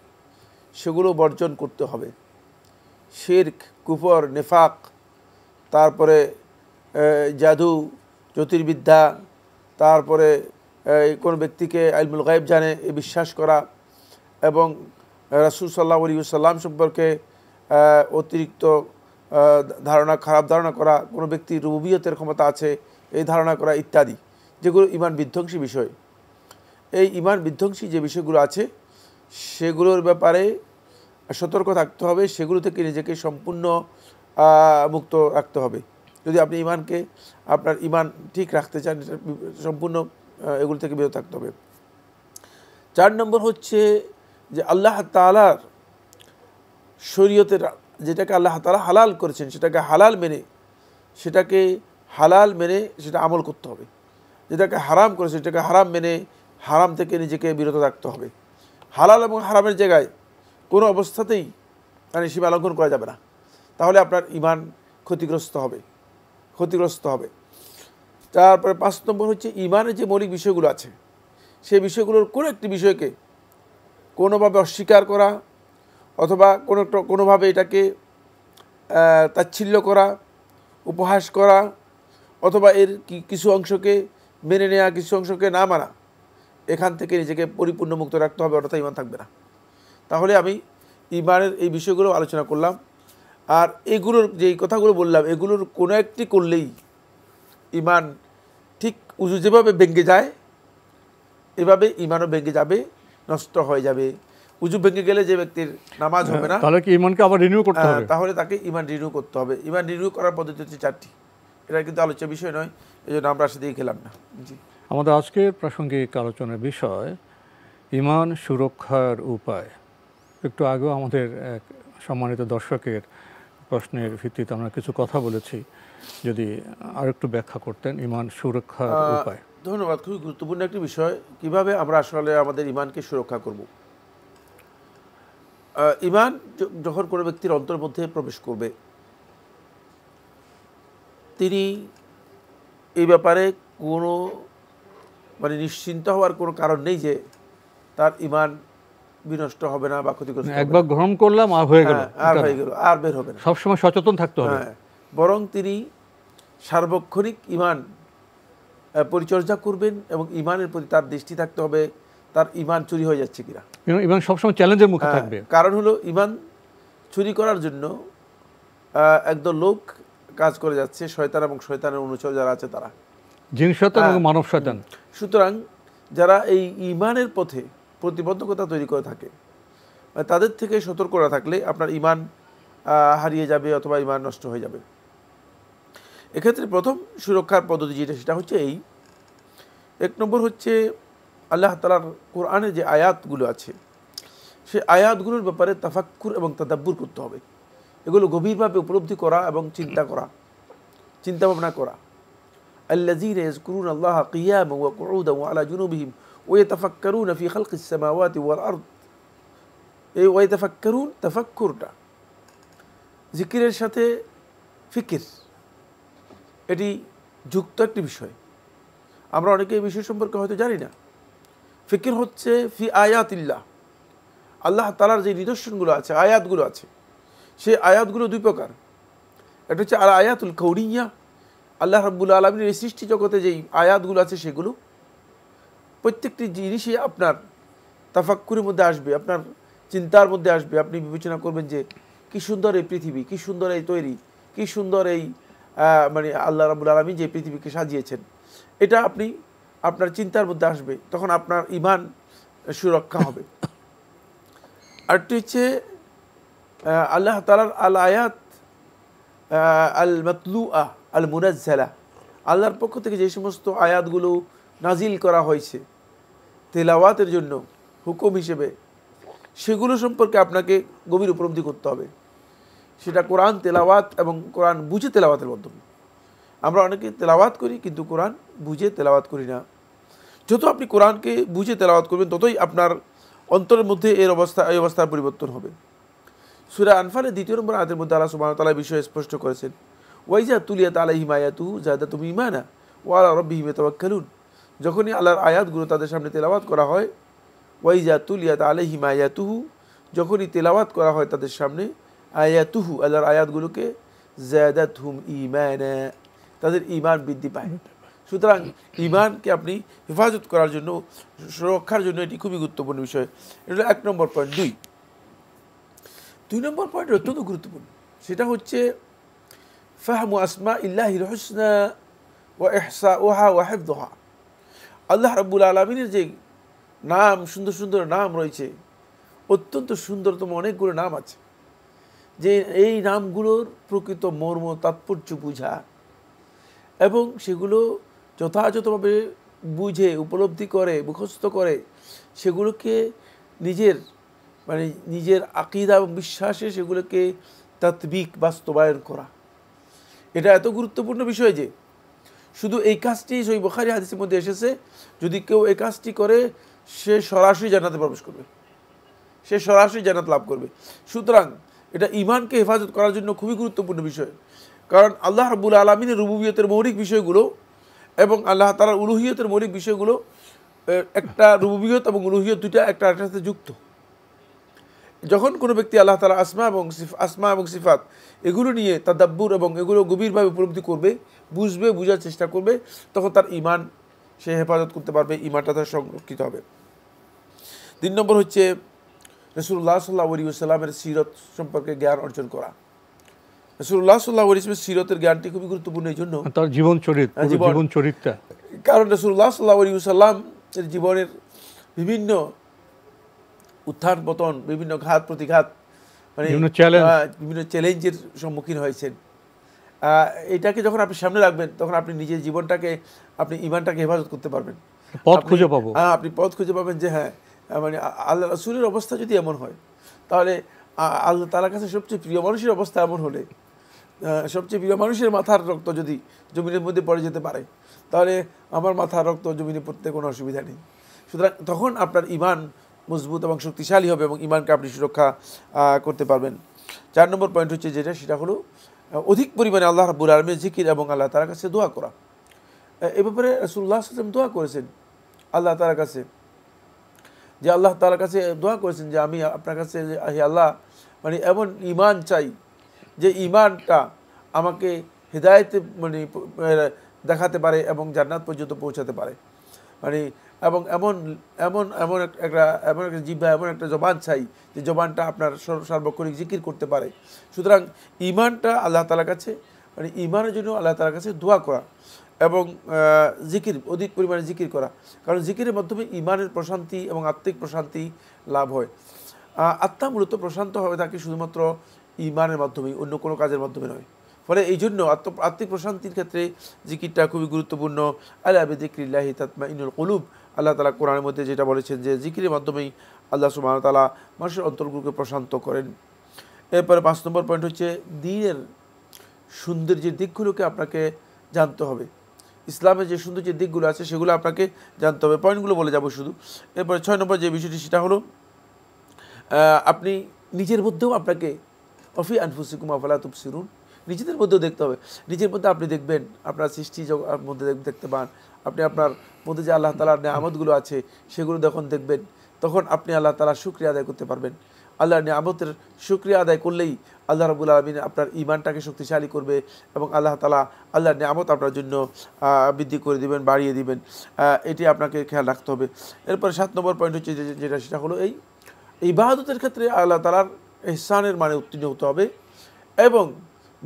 Speaker 3: সেগুলো বর্জন করতে হবে। শিরক, কুফর, নেফাক, তারপরে জাদু, জ্যোতির্বিদ্যা, তারপরে কোন ব্যক্তিকে ইলমুল গায়ব জানে এ বিশ্বাস করা, এবং রাসূল সাল্লাল্লাহু আলাইহি ওয়াসাল্লাম সম্পর্কে অতিরিক্ত ধারণা, খারাপ ধারণা করা, কোনো ব্যক্তির রুবুবিয়তের ক্ষমতা আছে এই ধারণা করা ইত্যাদি, যেগুলো ঈমান বিধ্বংসী বিষয়। এই ঈমান বিধ্বংসী যে বিষয়গুলো আছে সেগুলোর ব্যাপারে সতর্ক থাকতে হবে, সেগুলো থেকে নিজেকে সম্পূর্ণ মুক্ত রাখতে হবে। যদি আপনি ঈমানকে, আপনার ঈমান ঠিক রাখতে চান, সম্পূর্ণ এগুলো থেকে বিরত থাকতে হবে। 4 নম্বর হচ্ছে যে আল্লাহ তাআলার শরীয়তের যেটাকে আল্লাহ তাআলা হালাল করেছেন সেটাকে হালাল মেনে সেটা আমল করতে হবে। যেটাকে হারাম করেছে সেটাকে হারাম মেনে হারাম থেকে নিজেকে বিরত রাখতে হবে। হালাল এবং হারামের জায়গায় কোনো অবস্থাতেই সীমা লঙ্ঘন করা যাবে না, তাহলে আপনার ঈমান ক্ষতিগ্রস্ত হবে। তারপরে 5 নম্বর হচ্ছে ঈমানের যে মৌলিক বিষয়গুলো আছে সেই বিষয়গুলোর কোনো একটি বিষয়কে কোনোভাবে অস্বীকার করা অথবা কোনোভাবে এটাকে তাচ্ছিল্য করা, উপহাস করা, অথবা এর কিছু অংশকে মেনে নেওয়া, কিছু অংশকে না মানা, এখান থেকে নিজেকে পরিপূর্ণ মুক্ত রাখতে হবে, অর্থাৎ ঈমান থাকবে না। তাহলে আমি ঈমানের এই বিষয়গুলো আলোচনা করলাম। আর এগুলোর যেই কথাগুলো বললাম এগুলোর কোনো একটি করলেই ঈমান ঠিক উজু যেভাবে ভেঙে যায় এভাবে ঈমানও ভেঙে যাবে, নষ্ট হয়ে যাবে। উজু ভেঙে গেলে যে ব্যক্তির নামাজ হবে না,
Speaker 2: তাহলে কি ঈমানকে আবার রিনিউ করতে হবে?
Speaker 3: তাহলে তাকে ঈমান রিনিউ করতে হবে। ঈমান রিনিউ করার পদ্ধতি হচ্ছে 4টি। এটা কিন্তু আলোচ্য বিষয় নয়, এই জন্য আমরা সেদিকে খেলাম না। জি,
Speaker 2: আমাদের আজকের প্রাসঙ্গিক আলোচনার বিষয় ঈমান সুরক্ষার উপায়। একটু আগেও আমাদের এক সম্মানিত দর্শকের প্রশ্নের ভিত্তিতে আমরা কিছু কথা বলেছি, যদি আর একটু ব্যাখ্যা করতেন ঈমান সুরক্ষার উপায়।
Speaker 3: ধন্যবাদ। খুবই গুরুত্বপূর্ণ একটি বিষয়, কিভাবে আমরা আসলে আমাদের ঈমানকে সুরক্ষা করব। ঈমান যখন কোনো ব্যক্তির অন্তরের মধ্যে প্রবেশ করবে, তিনি এই ব্যাপারে কোনো নিশ্চিন্ত হওয়ার কোনো কারণ নেই যে তার ঈমান বিনষ্ট হবে না বা ক্ষতিগ্রস্ত হবে।
Speaker 2: একবার গ্রহণ করলাম আর হয়ে গেল,
Speaker 3: আর বের হবে না।
Speaker 2: সবসময় সচেতন থাকতে হবে।
Speaker 3: বরং তিনি সার্বক্ষণিক ঈমান পরিচর্যা করবেন এবং ঈমানের প্রতি তার দৃষ্টি থাকতে হবে, তার ঈমান চুরি হয়ে যাচ্ছে কিনা।
Speaker 2: ঈমান সবসময় চ্যালেঞ্জের মুখে থাকবে।
Speaker 3: কারণ হলো ঈমান চুরি করার জন্য একদল লোক কাজ করে যাচ্ছে, শয়তান এবং শয়তানের অনুচর যারা আছে তারা,
Speaker 2: জিন শয়তান এবং মানব শয়তান।
Speaker 3: সুতরাং যারা এই ঈমানের পথে প্রতিবন্ধকতা তৈরি করে থাকে তাদের থেকে সতর্ক না থাকলে আপনার ঈমান হারিয়ে যাবে অথবা ঈমান নষ্ট হয়ে যাবে। এক্ষেত্রে প্রথম সুরক্ষার পদ্ধতি যেটা সেটা হচ্ছে এই 1 নম্বর হচ্ছে আল্লাহ তাআলার কোরআনে যে আয়াতগুলো আছে সেই আয়াতগুলোর ব্যাপারে তাফাক্কুর এবং তাদাব্বুর করতে হবে। এগুলো গভীরভাবে উপলব্ধি করা এবং চিন্তা ভাবনা করা। আল্লাযীনা ইয়াযকুরুনা আল্লাহ কিয়ামান ওয়া কুউদান ওয়া আলা জুনুবিহিম ওয়া ইয়াতাফাক্কারুনা ফি খালকিস সামাওয়াতি ওয়াল আরদ। এই ওয়া ইয়াতাফাক্কারুন, তাফাক্কুরটা জিকিরের সাথে ফিকির, এটি যুক্ত একটি বিষয়। আমরা অনেকে এই বিষয় সম্পর্কে হয়তো জানি না। ফিকির হচ্ছে ফি আয়াতিল্লাহ, আল্লাহ তাআলার যে নিদর্শনগুলো আছে, আয়াতগুলো আছে, সেই আয়াতগুলো দুই প্রকার। একটা হচ্ছে আল আয়াতুল কাউনিয়া, আল্লাহ রাব্বুল আলামিনের এই সৃষ্টি জগতে যেই আয়াতগুলো আছে সেগুলো প্রত্যেকটি জিনিসই আপনার তাফাক্কুরের মধ্যে আসবে, আপনার চিন্তার মধ্যে আসবে। আপনি বিবেচনা করবেন যে কি সুন্দর এই পৃথিবী, কি সুন্দর এই তৈরি, কি সুন্দর এই মানে আল্লাহ রাব্বুল আলামিন যে পৃথিবীকে সাজিয়েছেন, এটা আপনি আপনার চিন্তার মধ্যে আসবে। তখন আপনার ঈমান সুরক্ষা হবে। আরেকটি হচ্ছে আল্লাহ তাআলার আল আয়াত আল মাতলুআ আল মুনাজ্জালা, আল্লাহর পক্ষ থেকে যে সমস্ত আয়াতগুলো নাজিল করা হয়েছে তেলাওয়াতের জন্য হুকুম হিসেবে, সেগুলো সম্পর্কে আপনাকে গভীর উপলব্ধি করতে হবে। সেটা কোরআন তেলাওয়াত এবং কোরআন বুঝে তেলাওয়াতের মাধ্যমে। আমরা অনেকে তেলাওয়াত করি কিন্তু কোরআন বুঝে তেলাওয়াত করি না। যত আপনি কোরআনকে বুঝে তেলাওয়াত করবেন ততই আপনার অন্তরের মধ্যে এই অবস্থার পরিবর্তন হবে। সূরা আনফালের 2 নম্বর আয়াতের মধ্যে আল্লাহ সুবহানাহু ওয়া তাআলা বিষয়ে স্পষ্ট করেছেন, ওয়াইজা তুলিয়াত আলাইহিম আয়াতুহু যাদাতুহুম ঈমানা ওয়া আলা রাব্বিহিম ইয়াতাওয়াক্কালুন। যখনই আল্লাহর আয়াতগুলো তাদের সামনে তেলাওয়াত করা হয়, ওয়াইজা তুলিয়াত আলাইহিম আয়াতুহু, যখনই তেলাওয়াত করা হয় তাদের সামনে আয়াতুহু, আল্লাহর আয়াতগুলোকে, যাদাতুহুম ঈমানা, তাদের ঈমান বৃদ্ধি পায়। সুতরাং ঈমানকে আপনি হেফাজত করার জন্য, সুরক্ষার জন্য এটি খুবই গুরুত্বপূর্ণ বিষয়। এটা হলো 1 নম্বর পয়েন্ট। 2 নম্বর পয়েন্ট অত্যন্ত গুরুত্বপূর্ণ, সেটা হচ্ছে ফাহমু আসমা ইল্লাহিল হুসনা ওয়া ইহসাউহা ওয়া হিফযুহা। আল্লাহ রাব্বুল আলামিনের যে নাম, সুন্দর সুন্দর নাম রয়েছে, অত্যন্ত সুন্দরতম অনেকগুলো নাম আছে, যে এই নামগুলোর প্রকৃত মর্ম তাৎপর্য বোঝা এবং সেগুলো যথাযথভাবে বুঝে উপলব্ধি করে মুখস্থ করে সেগুলোকে নিজের আকীদা এবং বিশ্বাসে সেগুলোকে তাতবিক বাস্তবায়ন করা, এটা এত গুরুত্বপূর্ণ বিষয় যে শুধু এই কাজটি সহিহ বুখারী হাদিসের মধ্যে এসেছে, যদি কেউ এই কাজটি করে সে সরাসরি জান্নাতে প্রবেশ করবে, সে সরাসরি জান্নাত লাভ করবে। সুতরাং এটা ঈমানকে হেফাজত করার জন্য খুবই গুরুত্বপূর্ণ বিষয়। কারণ আল্লাহ রাব্বুল আলামিনের রুবুবিয়তের মৌলিক বিষয়গুলো এবং আল্লাহ তাআলার উলুহিয়তের মৌলিক বিষয়গুলো, একটা রুবুবিয়ত এবং উলুহিয়ত দুইটা একটা আরেকটার সাথে যুক্ত। যখন কোনো ব্যক্তি আল্লাহ তাআলা আসমা এবং সিফাত এগুলো নিয়ে তাদাব্বুর এবং এগুলো গভীরভাবে উপলব্ধি করবে, বুঝবে, বোঝার চেষ্টা করবে, তখন তার ঈমান সে হেফাজত করতে পারবে, ঈমানটা তার সংরক্ষিত হবে। 3 নম্বর হচ্ছে রাসূলুল্লাহ সাল্লাল্লাহু আলাইহি ওয়াসাল্লামের সিরত সম্পর্কে জ্ঞান অর্জন করা। রাসূলুল্লাহ সাল্লাল্লাহু আলাইহি ওয়াসাল্লামের সিরতের জ্ঞানটি খুবই গুরুত্বপূর্ণ এই জন্য,
Speaker 2: তার জীবন চরিত্র,
Speaker 3: কারণ রাসূলুল্লাহ সাল্লাল্লাহু আলাইহি ওয়াসাল্লামের জীবনের বিভিন্ন উত্থান পতন, বিভিন্ন ঘাত প্রতিঘাত, মানে বিভিন্ন চ্যালেঞ্জের সম্মুখীন হয়েছেন। এটাকে যখন আপনি সামনে রাখবেন তখন আপনি নিজের জীবনটাকে, আপনি ঈমানটাকে হেফাজত করতে পারবেন,
Speaker 2: পথ খুঁজে পাবো।
Speaker 3: আপনি পথ খুঁজে পাবেন যে হ্যাঁ, মানে আল্লাহ রাসূলের অবস্থা যদি এমন হয়, তাহলে আল্লাহ তাআলার কাছে সবচেয়ে প্রিয় মানুষের অবস্থা এমন হলে, সবচেয়ে প্রিয় মানুষের মাথার রক্ত যদি জমিনের মধ্যে পড়ে যেতে পারে, তাহলে আমার মাথার রক্ত জমিনে পড়তে কোনো অসুবিধা নেই। সুতরাং তখন আপনার ঈমান মজবুত এবং শক্তিশালী হবে এবং ঈমানকে আপনি সুরক্ষা করতে পারবেন। 4 নম্বর পয়েন্ট হচ্ছে যেটা, সেটা হলো অধিক পরিমাণে আল্লাহ রাব্বুল আলামিনের জিকির এবং আল্লাহ তাআলার কাছে দোয়া করা। এ ব্যাপারে রাসূলুল্লাহ সাল্লাল্লাহু আলাইহি ওয়াসাল্লাম দোয়া করেছেন আল্লাহ তাআলার কাছে, যে আল্লাহ তাআলার কাছে দোয়া করেছেন যে আমি আপনার কাছে, হে আল্লাহ, মানে এমন ঈমান চাই যে ঈমানটা আমাকে হিদায়াতে দেখাতে পারে এবং জান্নাত পর্যন্ত পৌঁছাতে পারে, মানে এবং এমন একটা জিহ্বা, এমন একটা জবান চাই যে জবানটা আপনার সার্বক্ষণিক জিকির করতে পারে। সুতরাং ঈমানটা আল্লাহ তাআলার কাছে, মানে ঈমানের জন্য আল্লাহ তাআলার কাছে দোয়া করা এবং জিকির, অধিক পরিমাণে জিকির করা, কারণ জিকিরের মাধ্যমে ঈমানের প্রশান্তি এবং আত্মিক প্রশান্তি লাভ হয়। আত্মা মূলত প্রশান্ত হয়ে থাকে শুধুমাত্র ঈমানের মাধ্যমেই, অন্য কোনো কাজের মাধ্যমে নয়। ফলে এই জন্য আত্মিক প্রশান্তির ক্ষেত্রে জিকিরটা খুবই গুরুত্বপূর্ণ। আলা বিযিকরিল্লাহি তাতমাইন্নুল কুলুব, আল্লাহ তাআলা কোরআনের মধ্যে যেটা বলেছেন যে জিকিরের মাধ্যমেই আল্লাহ সুবহানাহু ওয়া তাআলা মানুষের অন্তরগুলোকে প্রশান্ত করেন। এরপরে 5 নম্বর পয়েন্ট হচ্ছে দ্বীনের সৌন্দর্যের দিকগুলোকে আপনাকে জানতে হবে। ইসলামের যে সৌন্দর্যের দিকগুলো আছে সেগুলো আপনাকে জানতে হবে। পয়েন্টগুলো বলে যাব শুধু। এরপরে 6 নম্বর যে বিষয়টি, সেটা হলো আপনি নিজের মধ্যেও আপনাকে অফি আনফুসিকুম আফালা তুবসিরুন, নিজেদের মধ্যেও দেখতে হবে। নিজের মধ্যে আপনি দেখবেন আপনার সৃষ্টি মধ্যে দেখতে পান, আপনি আপনার মধ্যে যে আল্লাহ তাআলার নিয়ামতগুলো আছে সেগুলো যখন দেখবেন তখন আপনি আল্লাহ তাআলার শুকরিয়া আদায় করতে পারবেন। আল্লাহর নিয়ামতের শুকরিয়া আদায় করলেই আল্লাহ রাব্বুল আলামিন আপনার ঈমানটাকে শক্তিশালী করবে এবং আল্লাহ তাআলা আল্লাহর নিয়ামত আপনার জন্য বৃদ্ধি করে দিবেন, বাড়িয়ে দিবেন। এটি আপনাকে খেয়াল রাখতে হবে। এরপরে 7 নম্বর পয়েন্ট হচ্ছে যেটা সেটা হলো এই ইবাদতের ক্ষেত্রে আল্লাহ তাআলার ইহসানের মানে উত্তীর্ণ হতে হবে এবং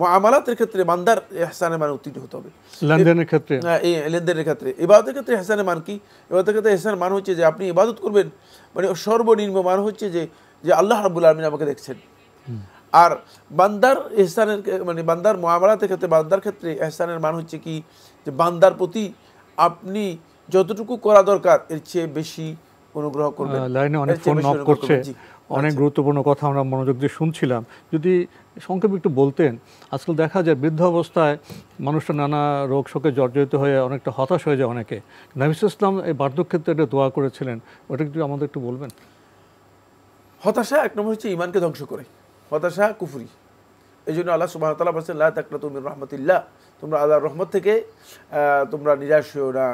Speaker 3: মুআমালাতের ক্ষেত্রে বান্দার ইহসানের মানে উত্তীর্ণ হতে হবে।
Speaker 2: লেনদেনের ক্ষেত্রে,
Speaker 3: এই লেনদেনের ক্ষেত্রে ইবাদতের ক্ষেত্রে ইহসানের মান কি? ইবাদতের ক্ষেত্রে ইহসানের মান হচ্ছে যে আপনি ইবাদত করবেন মানে সর্বনিম্ন মান হচ্ছে যে আল্লাহ রাব্বুল আলামিন আমাকে দেখছেন। আর বান্দার ইহসানের মানে বান্দার মুআমালাতের ক্ষেত্রে বান্দার ক্ষেত্রে ইহসানের মান হচ্ছে কি যে বান্দার প্রতি আপনি যতটুকু করা দরকার এর চেয়ে বেশি অনুগ্রহ করবেন।
Speaker 2: লাইনে অনেক ফোন নক করছে, অনেক গুরুত্বপূর্ণ কথা আমরা মনোযোগ দিয়ে শুনছিলাম। যদি সংক্ষেপে একটু বলতেন, আজকাল দেখা যায় বৃদ্ধ অবস্থায় মানুষটা নানা রোগ শোকে জর্জরিত হয়ে অনেকটা হতাশ হয়ে যায় অনেকে। নবী সাল্লাল্লাহু আলাইহি ওয়াসাল্লাম এই বার্ধক্যের একটা দোয়া করেছিলেন, ওটা একটু আমাদের একটু বলবেন?
Speaker 3: হতাশা এক নম্বর হচ্ছে ঈমানকে ধ্বংস করে, হতাশা কুফরি। এই জন্য আল্লাহ সুবহানাহু ওয়া তাআলা বলেছেন লা তাকনাতু মির রাহমাতিল্লাহ, তোমরা আল্লাহর রহমত থেকে তোমরা নিরাশ হও না।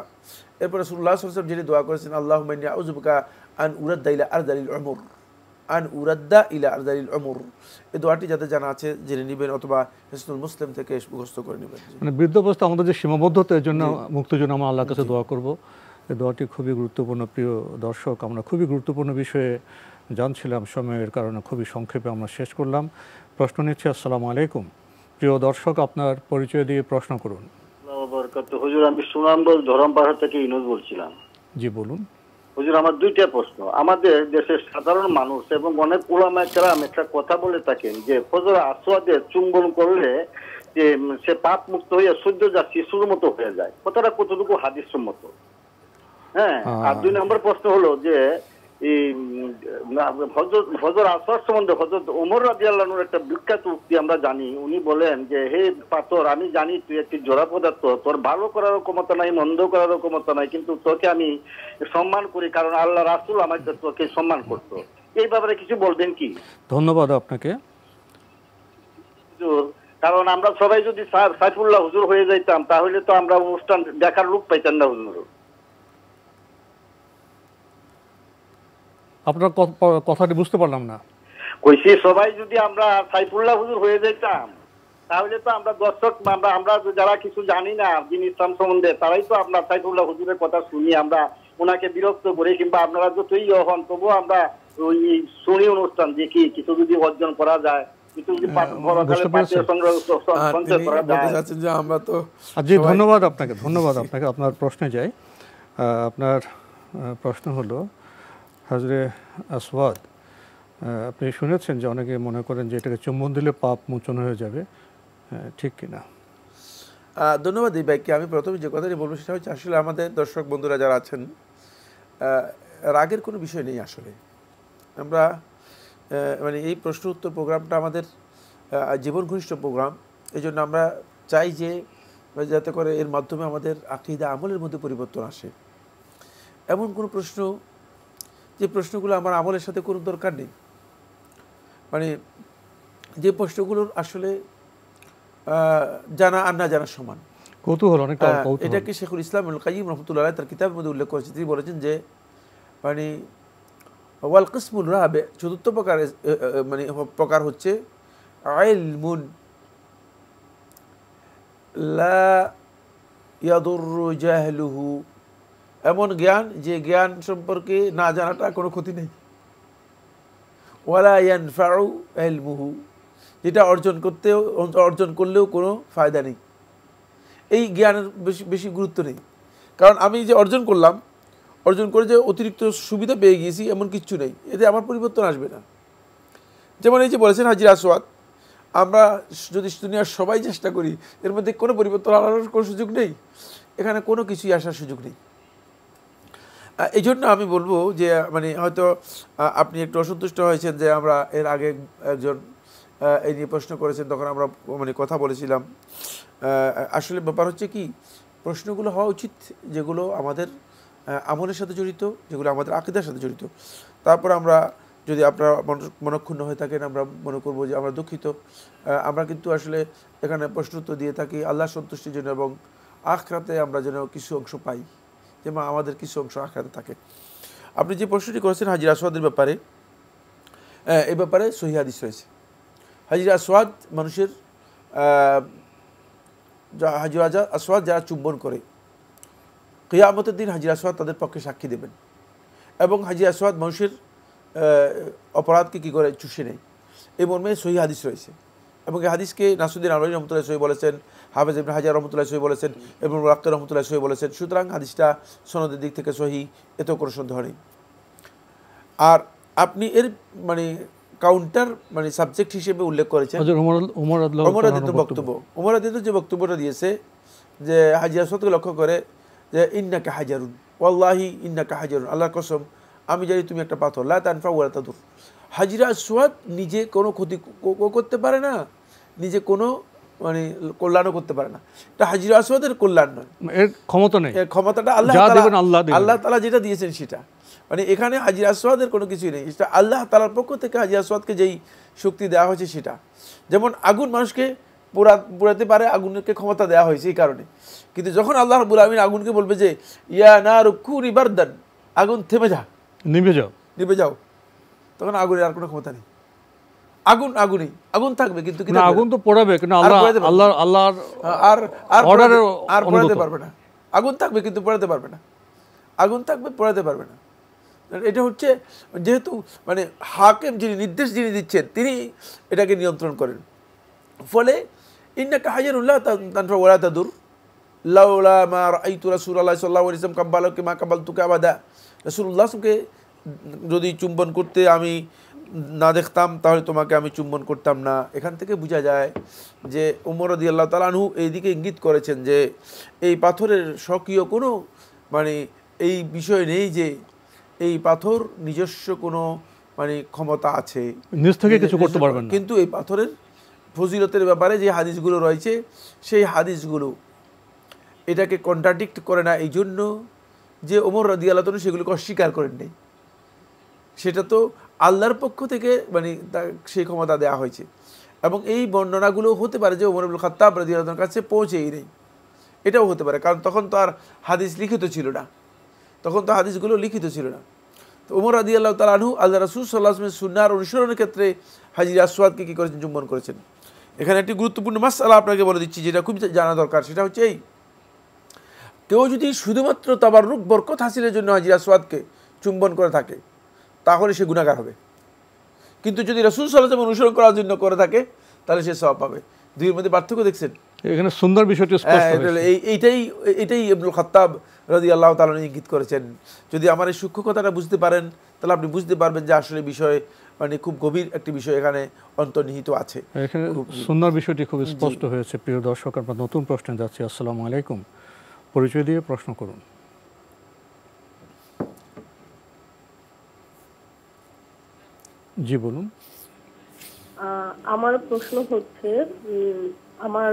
Speaker 3: এরপর রাসূলুল্লাহ সাল্লাল্লাহু আলাইহি ওয়াসাল্লাম যিনি দোয়া করেছেন আল্লাহুম্মা ইন্নী আউযু বিকা আন উরাদ্দা ইলা আরযালিল উমর, আন উরাদ্দা ইলা আরযালিল উমর। এই দোয়াটি যাদের জানা আছে জেনে নেবেন অথবা হিসনুল মুসলিম থেকে মুখস্থ করে নেবেন।
Speaker 2: মানে বৃদ্ধ অবস্থা আমাদের যে সীমাবদ্ধতা এর জন্য মুক্তির জন্য আমরা আল্লাহর কাছে দোয়া করব। এই দোয়াটি খুবই গুরুত্বপূর্ণ। প্রিয় দর্শক, আমরা খুবই গুরুত্বপূর্ণ বিষয়ে জানছিলাম, সময়ের কারণে খুবই সংক্ষেপে আমরা শেষ করলাম। প্রশ্ন নিচ্ছি। আসসালামু আলাইকুম। প্রিয় দর্শক, আপনার পরিচয় দিয়ে প্রশ্ন করুন।
Speaker 8: হুজুর, আমি সুনামগঞ্জ ধরমপাড়া থেকে ইনুজ বলছিলাম।
Speaker 2: জি বলুন।
Speaker 8: হুজুর, আমার দুইটা প্রশ্ন। আমাদের দেশের সাধারণ মানুষ এবং অনেক উলামায়ে কেরাম একটা কথা বলে থাকেন যে ফজর আসওয়াদে চুম্বন করলে যে সে পাপ মুক্ত হয়ে সূর্য যা শিশুর মতো হয়ে যায়, কথাটা কতটুকু হাদিস সম্মত? হ্যাঁ। আর 2 নম্বর প্রশ্ন হলো যে হযরত আসওয়াদ সম্বন্ধে হযরত ওমর রাদিয়াল্লাহু আনহুর একটা বিখ্যাত উক্তি আমরা জানি। উনি বলেন যে হে পাথর, আমি জানি তুই একটি জড় পদার্থ, তোর ভালো করারও ক্ষমতা নাই, মন্দ করারও ক্ষমতা নাই, কিন্তু তোকে আমি সম্মান করি কারণ আল্লাহ রাসূল আমাকে তোকে সম্মান করতো। এই ব্যাপারে কিছু বলবেন কি?
Speaker 2: ধন্যবাদ আপনাকে।
Speaker 8: হুজুর, কারণ আমরা সবাই যদি সাইফুল্লাহ হুজুর হয়ে যাইতাম তাহলে তো আমরা অনুষ্ঠান দেখার লোক পাইতাম না। হুজুর,
Speaker 2: আপনার কথাটি বুঝতে পারলাম না।
Speaker 8: কইছি সবাই যদি আমরা সাইফুল্লাহ হুজুর হয়ে যেতাম তাহলে তো আমরা দর্শক, আমরা যারা কিছু জানি না দিন ইসলাম সম্বন্ধে, তারাই তো আপনার সাইফুল্লাহ হুজুরের কথা শুনি, আমরা ওনাকে বিরক্ত করি, কিংবা আপনারা যতই হন তবুও আমরা ওই শুনি অনুষ্ঠান দেখি, কিছু যদি অর্জন করা যায়, কিছু যদি
Speaker 2: জি ধন্যবাদ আপনাকে, ধন্যবাদ আপনাকে। আপনার প্রশ্নে যাই। আপনার প্রশ্ন হলো হযরত আসওয়াদ, আপনি শুনেছেন যে অনেকে মনে করেন যে এটাকে চুম্বন দিলে পাপ মোচন হয়ে যাবে, ঠিক কিনা?
Speaker 3: ধন্যবাদ এই ভাইকে। আমি প্রথমে যে কথাটি বলবো সেটা হচ্ছে আসলে আমাদের দর্শক বন্ধুরা যারা আছেন, রাগের কোনো বিষয় নেই। আসলে আমরা মানে এই প্রশ্ন উত্তর প্রোগ্রামটা আমাদের জীবন ঘনিষ্ঠ প্রোগ্রাম। এই জন্য আমরা চাই যে যাতে করে এর মাধ্যমে আমাদের আকীদা আমলের মধ্যে পরিবর্তন আসে। এমন কোনো প্রশ্ন যে প্রশ্নগুলো আমার আমলের সাথে কোনো দরকার নেই, মানে যে প্রশ্নগুলোর আসলে জানা আর না জানা সমান,
Speaker 2: কৌতূহল অনেকটা।
Speaker 3: এটাকে শেখুল ইসলাম ইবনুল কাইয়িম রাহমাতুল্লাহ আলাইহি তার কিতাবের মধ্যে উল্লেখ করেছেন। তিনি বলেছেন যে মানে ওয়াল কিসমুর রাবে, চতুর্থ প্রকার হচ্ছে ইলমুন লা ইয়াদুররু জাহলুহু, এমন জ্ঞান যে জ্ঞান সম্পর্কে না জানাটা কোনো ক্ষতি নেই। ওয়ালা ইয়ানফাউ ইলমুহু, যেটা অর্জন করলেও কোনো ফায়দা নেই। এই জ্ঞানের বেশি গুরুত্ব নেই, কারণ আমি যে অর্জন করে যে অতিরিক্ত সুবিধা পেয়ে গিয়েছি এমন কিচ্ছু নেই, এতে আমার পরিবর্তন আসবে না। যেমন এই যে বলেছেন হাজী আসওয়াদ, আমরা যদি দুনিয়ার সবাই চেষ্টা করি এর মধ্যে কোনো পরিবর্তন আনার কোনো সুযোগ নেই, এখানে কোনো কিছুই আসার সুযোগ নেই। এই জন্য আমি বলবো যে মানে হয়তো আপনি একটু অসন্তুষ্ট হয়েছেন যে আমরা এর আগে একজন এই নিয়ে প্রশ্ন করেছেন, তখন আমরা মানে কথা বলেছিলাম। আসলে ব্যাপার হচ্ছে কি, প্রশ্নগুলো হওয়া উচিত যেগুলো আমাদের আমলের সাথে জড়িত, যেগুলো আমাদের আকীদার সাথে জড়িত। তারপর আমরা যদি আপনারা মনক্ষুণ্ণ হয়ে থাকেন আমরা মনে করব যে আমরা দুঃখিত। আমরা কিন্তু আসলে এখানে প্রশ্ন উত্তর দিয়ে থাকি আল্লাহর সন্তুষ্টির জন্য এবং আখিরাতে আমরা যেন কিছু অংশ পাই, যেমন আমাদের কিছু অংশ আখিরাতে থাকে। আপনি যে প্রশ্নটি করেছেন হাজির আসওয়াদের ব্যাপারে, এই ব্যাপারে সহিহ হাদিস রয়েছে। হাজির আসওয়াদ মানুষের হাজির আসওয়াদ যারা চুম্বন করে কিয়ামতের দিন হাজির আসওয়াদ তাদের পক্ষে সাক্ষী দেবেন এবং হাজির আসওয়াদ মানুষের অপরাধকে কী করে চুষে নেয়, এই মর্মে সহিহ হাদিস রয়েছে। এবং এই হাদিসকে নাসিরুদ্দিন আলবানী রহমতুল্লাহ সহি বলেছেন, হাফেজ ইবনে হাজার রহমতুল্লাহ সহি বলেছেন এবং মুরাক্কিব রহমতুল্লাহ সহি বলেছেন। সুতরাং হাদিসটা সনদের দিক থেকে সহি, এতেও কোনো সন্দেহ নেই। আর আপনি এর মানে কাউন্টার মানে সাবজেক্ট হিসেবে উল্লেখ করেছেন ওমর রাদিয়াল্লাহু বক্তব্য। ওমর রাদিয়াল্লাহু যে বক্তব্যটা দিয়েছে যে হাজির আসওয়াদকে লক্ষ্য করে যে ইন্নাকা হাজারুন ওয়াল্লাহি ইন্নাকা হাজারুন, আল্লাহর কসম আমি জানি তুমি একটা পাথর, লা তানফা ওয়া লা তাদুর। হাজির আসওয়াদ নিজে কোনো ক্ষতি করতে পারে না, নিজে কোনো মানে কল্যাণও করতে পারে না। এটা হাজির আসওয়াদের কল্যাণ নয়,
Speaker 2: এর ক্ষমতা নেই,
Speaker 3: এর ক্ষমতাটা আল্লাহ তাআলা যেটা দিয়েছেন সেটা, মানে এখানে হাজির আসওয়াদের কোনো কিছুই নেই। এটা আল্লাহ তাআলার পক্ষ থেকে হাজির আসওয়াদকে যেই শক্তি দেওয়া হয়েছে সেটা। যেমন আগুন মানুষকে পোড়াতে পারে, আগুনকে ক্ষমতা দেওয়া হয়েছে এই কারণে। কিন্তু যখন আল্লাহ রাব্বুল আলামিন আগুনকে বলবে যে ইয়া নারু কুনি বারদান, আগুন থেমে যা, নিভে যাও, তখন আগুনের আর কোনো ক্ষমতা নেই। আগুনই আগুন থাকবে কিন্তু
Speaker 2: আগুন তো পোড়াবে, কিন্তু আল্লাহর
Speaker 3: আর পোড়াতে পারবে না। আগুন থাকবে কিন্তু পোড়াতে পারবে না, আগুন থাকবে পোড়াতে পারবে না। এটা হচ্ছে যেহেতু মানে হাকিম যিনি নির্দেশ যিনি দিচ্ছেন তিনি এটাকে নিয়ন্ত্রণ করেন। ফলে ইন্নাকা হাজারুল্লাহ তানফা ওয়া লা তাদুর লাউলা মা রাআইতু রাসূলুল্লাহ সাল্লাল্লাহু আলাইহি ওয়াসাল্লাম কাব্বালাকা মা কাব্বালতুকা আবাদা। রাসূলুল্লাহকে যদি চুম্বন করতে আমি না দেখতাম তাহলে তোমাকে আমি চুম্বন করতাম না। এখান থেকে বোঝা যায় যে ওমর রাদিয়াল্লাহু তাআলা আনহু এইদিকে ইঙ্গিত করেছেন যে এই পাথরের স্বকীয় কোনো মানে এই বিষয় নেই যে এই পাথর নিজস্ব কোনো মানে ক্ষমতা আছে,
Speaker 2: নিজ থেকে কিছু করতে পারবেন না।
Speaker 3: কিন্তু এই পাথরের ফজিলতের ব্যাপারে যে হাদিসগুলো রয়েছে সেই হাদিসগুলো এটাকে কন্ট্রাডিক্ট করে না, এই জন্য যে ওমর রাদিয়াল্লাহু তাআলা সেগুলোকে অস্বীকার করেন নাই। সেটা তো আল্লাহর পক্ষ থেকে মানে সেই ক্ষমতা দেওয়া হয়েছে। এবং এই বর্ণনাগুলো হতে পারে যে ওমর ইবনুল খাত্তাব রাদিয়াল্লাহু তাআলার কাছে পৌঁছেই নেই, এটাও হতে পারে, কারণ তখন তো আর হাদিস লিখিত ছিল না, তখন তো হাদিসগুলো লিখিত ছিল না। তো ওমর রাদিয়াল্লাহু তাআলা আনহু আল্লাহ রাসূল সাল্লাল্লাহু আলাইহি ওয়াসাল্লামের সুন্নাহর অনুসরণের ক্ষেত্রে হাজির আসওয়াদকে কী করেছেন, চুম্বন করেছেন। এখানে একটি গুরুত্বপূর্ণ মাসআলা আপনাকে বলে দিচ্ছি যেটা খুব জানা দরকার, সেটা হচ্ছে এই, কেউ যদি শুধুমাত্র তাবাররুক বরকত হাসিলের জন্য হাজির আসওয়াদকে চুম্বন করে থাকে তাহলে সে গুনাহগার হবে। কিন্তু যদি রাসূল সাল্লাল্লাহু আলাইহি ওয়াসাল্লাম অনুসরণ করার জন্য করে থাকে তাহলে সে সওয়াব পাবে। দুইয়ের মধ্যে পার্থক্য দেখছেন?
Speaker 2: এখানে সুন্দর বিষয়টি স্পষ্ট হয়েছে।
Speaker 3: এইটাই ইবনুল খাত্তাব রাদিয়াল্লাহু তাআলা ইঙ্গিত করেছেন। যদি আমার এই সূক্ষ্ম কথাটা বুঝতে পারেন তাহলে আপনি বুঝতে পারবেন যে আসলে বিষয় মানে খুব গভীর একটি বিষয় এখানে অন্তর্নিহিত আছে।
Speaker 2: এখানে সুন্দর বিষয়টি খুব স্পষ্ট হয়েছে। প্রিয় দর্শক, আমরা নতুন প্রশ্নে যাচ্ছি। আসসালামু আলাইকুম, পরিচয় দিয়ে প্রশ্ন করুন। জি বলুন।
Speaker 9: আমার প্রশ্ন হচ্ছে, আমার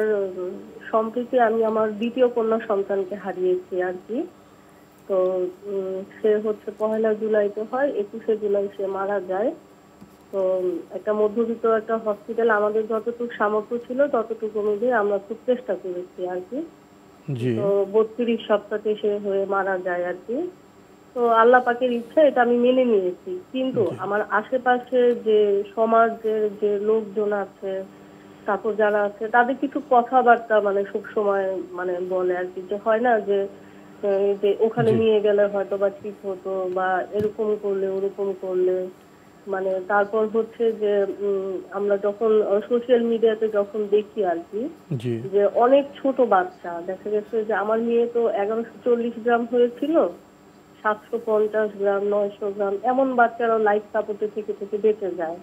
Speaker 9: সম্প্রতি আমি আমার দ্বিতীয় কন্যা সন্তানকে হারিয়েছি আর কি। তো সে হচ্ছে 1 জুলাইতে হয়, 21 জুলাই সে মারা যায়। তো একটা মধ্যবিত্ত একটা হসপিটাল, আমাদের যতটুকু সামর্থ্য ছিল ততটুকু অনুযায়ী আমরা খুব চেষ্টা করেছি আর কি। তো 32 সপ্তাহে সে হয়ে মারা যায় আর কি। তো আল্লাহ পাকের ইচ্ছা, এটা আমি মেনে নিয়েছি। কিন্তু আমার আশেপাশে যে সমাজের যে লোকজন আছে, তারপর যারা আছে, তাদের কিছু কথাবার্তা মানে সব সময় মানে বলে আর কি, যে হয় না যে ওখানে নিয়ে গেলে হয়তো বা ঠিক হতো, বা এরকম করলে ওরকম করলে, মানে তারপর হচ্ছে যে আমরা যখন সোশ্যাল মিডিয়াতে যখন দেখি আর কি, যে অনেক ছোট বাচ্চা দেখা গেছে যে আমার মেয়ে তো 1140 গ্রাম হয়েছিল, 750 গ্রাম, 900 গ্রাম, এমন বাচ্চারাও লাইফ সাপোর্টে থেকে থেকে বেঁচে যায়।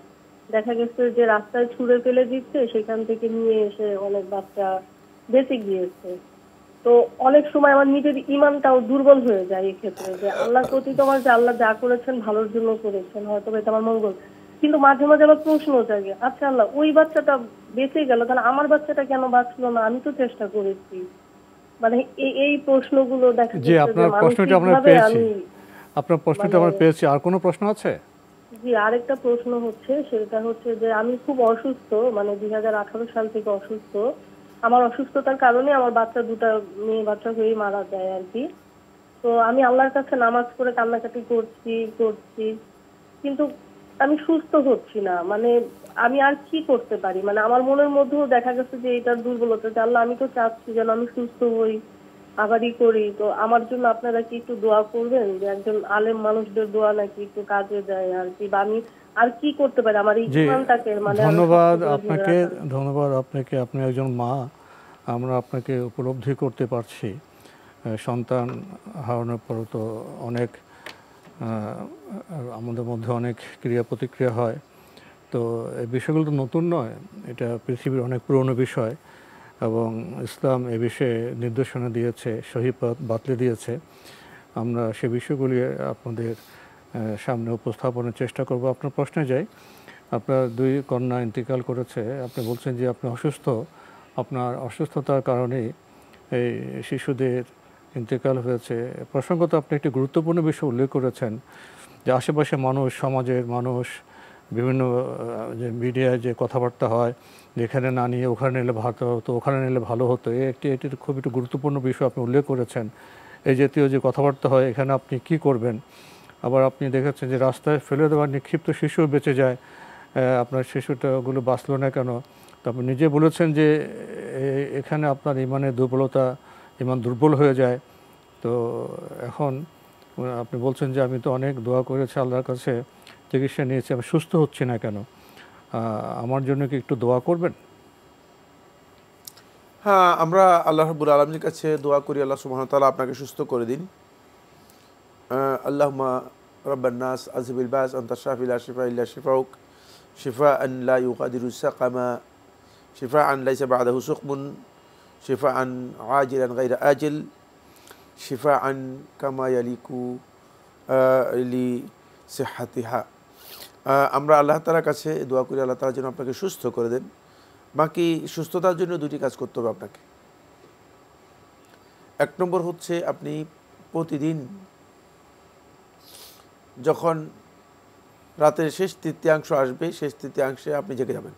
Speaker 9: দেখা গেছে যে রাস্তায় ছুঁড়ে ফেলে দিচ্ছে, সেখান থেকে নিয়ে এসে অনেক বাচ্চা বেঁচে গিয়েছে। তো অনেক সময় আমার নিজের ইমানটাও দুর্বল হয়ে যায় এক্ষেত্রে, যে আল্লাহর প্রতি তোমার যে আল্লাহ যা করেছেন ভালোর জন্য করেছেন, হয়তো এটা আমার মঙ্গল। কিন্তু মাঝে মাঝে আমার প্রশ্ন জাগে, আচ্ছা আল্লাহ ওই বাচ্চাটা বেঁচে গেল, তাহলে আমার বাচ্চাটা কেন বাঁচলো না? আমি তো চেষ্টা করেছি। মানে এই প্রশ্নগুলো দেখা যাচ্ছে যে
Speaker 2: আপনার প্রশ্নটা আমরা পেয়েছি। আর কোনো প্রশ্ন আছে?
Speaker 9: জি, আরেকটা প্রশ্ন হচ্ছে, সেটা হচ্ছে যে আমি খুব অসুস্থ, মানে 2018 সাল থেকে অসুস্থ। আমার অসুস্থতার কারণে আমার বাচ্চা দুটা, মেয়ে বাচ্চা হয়েই মারা যায় আর কি। তো আমি আল্লাহর কাছে নামাজ পড়ে কান্নাকাটি করছি, কিন্তু আমি সুস্থ হচ্ছি না। মানে আমি আর কি করতে পারি? মানে আমার মনের মধ্যেও দেখা গেছে যে এটার দুর্বলতা, যে আল্লাহ আমি তো চাচ্ছি যেন আমি সুস্থ হই, আবারই করি। তো আমার জন্য আপনারা কি একটু দোয়া করবেন, যে একজন আলেম মানুষদের দোয়া নাকি একটু কাজে দেয় আর কি, বা আমি আর কি করতে পারি আমার এই
Speaker 2: জি,
Speaker 9: ইমানটাকে মানে আরো
Speaker 2: ধন্যবাদ
Speaker 9: শক্ত করে ধরে
Speaker 2: আপনাকে,
Speaker 9: রাখার?
Speaker 2: ধন্যবাদ আপনাকে। আপনি একজন মা, আমরা আপনাকে উপলব্ধি করতে পারছি। সন্তান হারানোর পর তো অনেক আমাদের মধ্যে অনেক ক্রিয়া প্রতিক্রিয়া হয়। তো এই বিষয়গুলো তো নতুন নয়, এটা পৃথিবীর অনেক পুরনো বিষয়, এবং ইসলাম এ বিষয়ে নির্দেশনা দিয়েছে, সহি পথ বাতলে দিয়েছে। আমরা সে বিষয়গুলি আপনাদের সামনে উপস্থাপনের চেষ্টা করব। আপনার প্রশ্নে যাই, আপনার দুই কন্যা ইন্তেকাল করেছে, আপনি বলছেন যে আপনি অসুস্থ, আপনার অসুস্থতার কারণে এই শিশুদের ইন্তেকাল হয়েছে। প্রসঙ্গত আপনি একটি গুরুত্বপূর্ণ বিষয় উল্লেখ করেছেন, যে আশেপাশে মানুষ, সমাজের মানুষ, বিভিন্ন যে মিডিয়ায় যে কথাবার্তা হয়, যেখানে না নিয়ে ওখানে নিলে ভালো হতো, ওখানে নিলে ভালো হতো, এটির খুব একটি গুরুত্বপূর্ণ বিষয় আপনি উল্লেখ করেছেন। এই জাতীয় যে কথাবার্তা হয়, এখানে আপনি কি করবেন? আবার আপনি দেখেছেন যে রাস্তায় ফেলে দেওয়া নিক্ষিপ্ত শিশুও বেঁচে যায়, আপনার শিশুটাগুলো বাঁচলো না কেন? তো আপনি নিজে বলেছেন যে এখানে আপনার ইমানের দুর্বলতা, ইমান দুর্বল হয়ে যায়। তো এখন আপনি বলছেন যে আমি তো অনেক দোয়া করেছি আল্লাহর কাছে, চিকিৎসা নিয়েছি, আমি সুস্থ হচ্ছি না কেন? আমার জন্য কি একটু দোয়া করবেন?
Speaker 3: হ্যাঁ, আমরা আল্লাহ রাব্বুল আলামিনের কাছে দোয়া করি আল্লাহ সুবহানাহু ওয়া তাআলা আপনাকে সুস্থ করে দিন। আল্লাহুম্মা রাব্বান নাস আযহিবিল বাস আনতা শাফি লা শিফা ইল্লা শিফাউক শিফাআন লা ইউগাদিরু সাকামা শিফাআন লাইসা বা'দাহু সুকমুন শিফাআন আজিলান গায়রা আজিল শিফাআন কামা ইয়ালিকু লি সিহহাতিহা। আমরা আল্লাহ তাআলার কাছে দোয়া করি আল্লাহ তাআলা যেন আপনাকে সুস্থ করে দেন। বাকি সুস্থতার জন্য দুটি কাজ করতে হবে আপনাকে। এক নম্বর হচ্ছে আপনি প্রতিদিন যখন রাতের শেষ তৃতীয়াংশ আসবে, শেষ তৃতীয়াংশে আপনি জেগে যাবেন,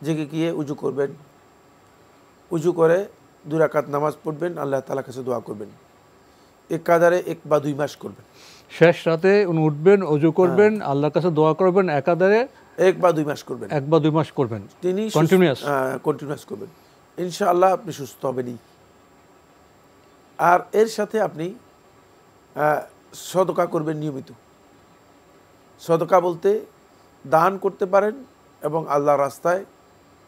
Speaker 3: জেগে গিয়ে উজু করবেন, উজু করে 2 রাকাত নামাজ পড়বেন, আল্লাহ তাআলার কাছে দোয়া করবেন, একাধারে 1 বা 2 মাস করবেন।
Speaker 2: শেষ রাতে উনি উঠবেন, অজু করবেন, আল্লাহর কাছে দোয়া করবেন, একাধারে
Speaker 3: 1 বা 2 মাস করবেন,
Speaker 2: 1 বা 2 মাস করবেন,
Speaker 3: তিনি কন্টিনিউয়াস করবেন, ইনশাআল্লাহ আপনি সুস্থ হবেনই। আর এর সাথে আপনি সদকা করবেন নিয়মিত। সদকা বলতে দান করতে পারেন এবং আল্লাহর রাস্তায়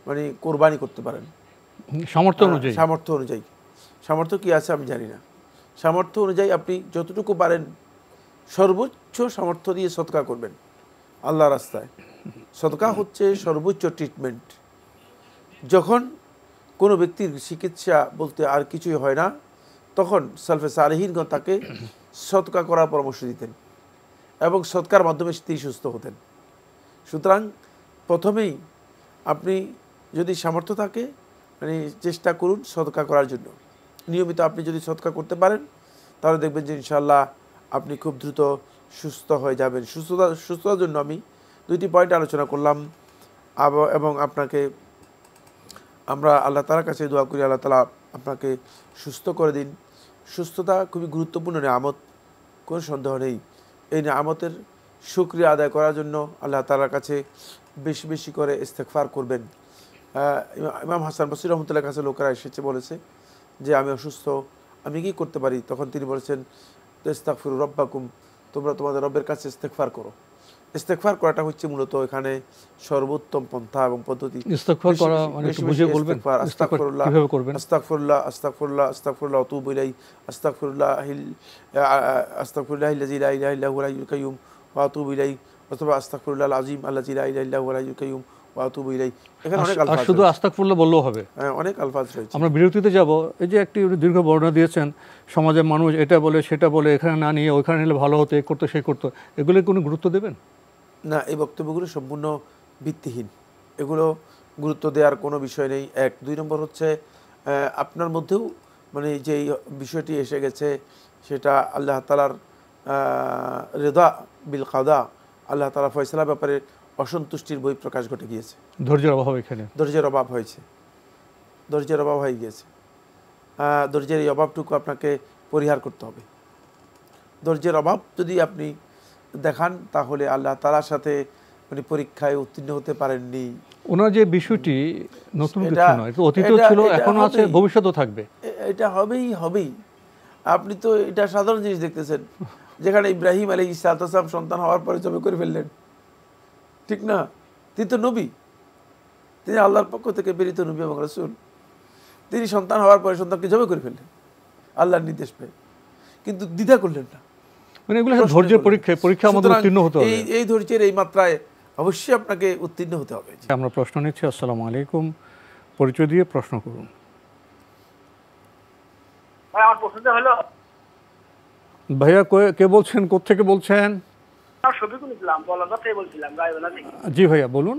Speaker 3: মানে কোরবানি করতে পারেন
Speaker 2: সামর্থ্য অনুযায়ী।
Speaker 3: সামর্থ্য কি আছে আমি জানি না, সামর্থ্য অনুযায়ী আপনি যতটুকু পারেন সর্বোচ্চ সামর্থ্য দিয়ে সদকা করবেন আল্লাহর রাস্তায়। সদকা হচ্ছে সর্বোচ্চ ট্রিটমেন্ট। যখন কোনো ব্যক্তির চিকিৎসা বলতে আর কিছুই হয় না, তখন সালফে সালেহিনগণ তাকে সদকা করার পরামর্শ দিতেন এবং সদকার মাধ্যমে তিনি সুস্থ হতেন। সুতরাং প্রথমেই আপনি যদি সামর্থ্য থাকে মানে চেষ্টা করুন সদকা করার জন্য। নিয়মিত আপনি যদি সদকা করতে পারেন তাহলে দেখবেন যে ইনশাআল্লাহ আপনি খুব দ্রুত সুস্থ হয়ে যাবেন। সুস্থতার জন্য আমি 2টি পয়েন্ট আলোচনা করলাম এবং আপনাকে আমরা আল্লাহ তাআলার কাছে দোয়া করি আল্লাহ তাআলা আপনাকে সুস্থ করে দিন। সুস্থতা খুবই গুরুত্বপূর্ণ নিয়ামত, কোনো সন্দেহ নেই। এই নিয়ামতের শুকরিয়া আদায় করার জন্য আল্লাহ তাআলার কাছে বেশি বেশি করে ইস্তেগফার করবেন। ইমাম হাসান বসরি রহমতুল্লাহর কাছে লোকেরা এসেছে, বলেছে যে আমি অসুস্থ, আমি কি করতে পারি? তখন তিনি বলেছেন ইস্তাগফিরু রব্বাকুম, তোমরা তোমাদের রবের কাছে ইস্তেগফার করো। ইস্তেগফার করাটা হচ্ছে মূলত এখানে সর্বোত্তম পন্থা এবং পদ্ধতি।
Speaker 2: ইস্তেগফার করা মানে একটু বুঝিয়ে বলবেন,
Speaker 3: আস্তাগফিরুল্লাহ
Speaker 2: কিভাবে করবেন?
Speaker 3: আস্তাগফিরুল্লাহ আস্তাগফিরুল্লাহ আস্তাগফিরুল্লাহ ওয়া আতুবু ইলাইহি আস্তাগফিরুল্লাহিল্লাযী লা ইলাহা ইল্লা হুয়াল হাইয়ুল কাইয়্যুম ওয়া আতুবু ইলাইহি, অথবা আস্তাগফিরুল্লাহল আযীম আল্লাযী লা ইলাহা ইল্লা হুয়াল হাইয়ুল কাইয়্যুম ওয়া আতুবু ইলাইহি। এখানে অনেক আলফাজ,
Speaker 2: শুধু আস্তাগফিরুল্লাহ বললেও হবে?
Speaker 3: হ্যাঁ, অনেক আলফাজ রয়েছে।
Speaker 2: আমরা বিরতিতে যাব। এই যে একটি দীর্ঘ বর্ণনা দিয়েছেন, সমাজের মানুষ এটা বলে সেটা বলে, এখানে না নিয়ে ওইখানে নিলে ভালো হতো, এ করতো সে করতো, এগুলো কোনো গুরুত্ব দেবেন
Speaker 3: না? এই বক্তব্যগুলো সম্পূর্ণ ভিত্তিহীন, এগুলো গুরুত্ব দেওয়ার কোনো বিষয় নেই। 1 2 নম্বর হচ্ছে আপনার মধ্যেও মানে যেই বিষয়টি এসে গেছে সেটা আল্লাহ তাআলার রিদা বিল কাদা, আল্লাহ তাআলা ফয়সালার ব্যাপারে অসন্তুষ্টির বহিঃপ্রকাশ ঘটে গিয়েছে।
Speaker 2: ধৈর্যের অভাব এখানে,
Speaker 3: ধৈর্যের অভাব হয়েছে, ধৈর্যের অভাব হয়ে গিয়েছে। ধৈর্যের এই অভাবটুকু আপনাকে পরিহার করতে হবে। ধৈর্যের অভাব যদি আপনি দেখান তাহলে আল্লাহ তাআলার সাথে উনি পরীক্ষায় উত্তীর্ণ হতে পারেননি।
Speaker 2: ওনার যে বিষয়টি নতুন কিছু নয়, এটা অতীতও ছিল, এখনো আছে, ভবিষ্যতেও থাকবে।
Speaker 3: এটা হবেই। আপনি তো এটা সাধারণ জিনিস দেখতেছেন, যেখানে ইব্রাহিম আলাইহিস সালাম সন্তান হওয়ার পরে জবে করে ফেললেন, ঠিক না? তিনি তো নবী, তিনি আল্লাহর পক্ষ থেকে প্রেরিত নবী এবং রাসূল। তিনি সন্তান হওয়ার পরে সন্তানকে জবে করে ফেললেন আল্লাহর নির্দেশ পেয়ে, কিন্তু দ্বিধা করলেন না।
Speaker 2: মানে এগুলো ধৈর্যের পরীক্ষা আমাদের উত্তীর্ণ হতে হবে।
Speaker 3: এই ধৈর্যের এই মাত্রায় অবশ্যই আপনাকে উত্তীর্ণ হতে হবে।
Speaker 2: আমরা প্রশ্ন নিচ্ছি। আসসালামু আলাইকুম, পরিচয় দিয়ে প্রশ্ন করুন।
Speaker 10: আমার প্রশ্নটা হলো,
Speaker 2: ভাইয়া কে বলছেন, কোত্থেকে বলছেন?
Speaker 10: শফিকুল ইসলাম বলাদা থেকে বলছিলাম, গাইবান্ধা থেকে।
Speaker 2: জি ভাইয়া বলুন।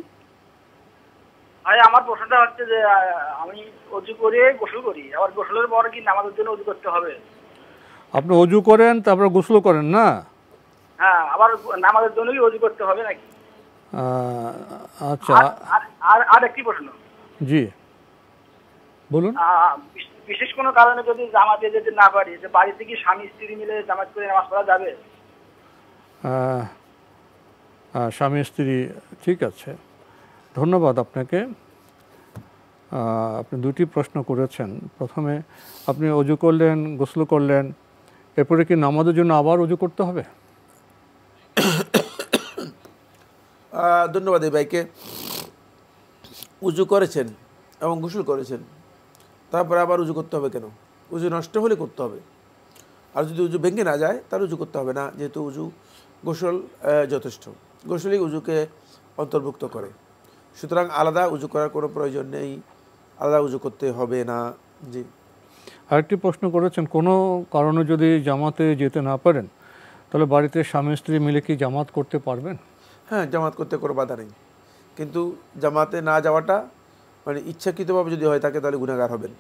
Speaker 10: ভাই আমার প্রশ্নটা হচ্ছে যে আমি অজু করে গোসল করি, আবার গোসলের পরে কি নামাজের জন্য অজু করতে হবে?
Speaker 2: আপনি অজু করেন তারপর গোসল করেন না?
Speaker 10: হ্যাঁ, আবার নামাজের জন্য কি অজু করতে হবে নাকি?
Speaker 2: আচ্ছা,
Speaker 10: আর একটি প্রশ্ন।
Speaker 2: জি বলুন।
Speaker 10: বিশেষ কোনো কারণে যদি জামাতে যেতে না পারি, যে বাড়িতে কি স্বামী স্ত্রী মিলে জামাত করে নামাজ পড়া যাবে?
Speaker 2: স্বামী স্ত্রী, ঠিক আছে, ধন্যবাদ আপনাকে। আপনি দুটি প্রশ্ন করেছেন। প্রথমে আপনি অজু করলেন, গোসল করলেন, এরপরে কি নামাজের জন্য আবার অজু করতে হবে?
Speaker 3: ধন্যবাদ এই ভাইকে। উজু করেছেন এবং গোসল করেছেন, তারপরে আবার উজু করতে হবে কেন? উজু নষ্ট হলে করতে হবে, আর যদি উজু ভেঙে না যায় তাহলে উজু করতে হবে না, যেহেতু উজু গোসল যথেষ্ট। গোসলই উজুকে অন্তর্ভুক্ত করে, সুতরাং আলাদা উজু করার কোনো প্রয়োজন নেই, আলাদা উজু করতে হবে না। জি,
Speaker 2: আরেকটি প্রশ্ন করেছেন, কোনো কারণে যদি জামাতে যেতে না পারেন তাহলে বাড়িতে স্বামী স্ত্রী মিলে কি জামাত করতে পারবেন?
Speaker 3: হ্যাঁ, জামাত করতে কোনো বাধা নেই, কিন্তু জামাতে না যাওয়াটা মানে ইচ্ছাকৃতভাবে যদি হয় তাকে তাহলে গুনাহগার হবেন।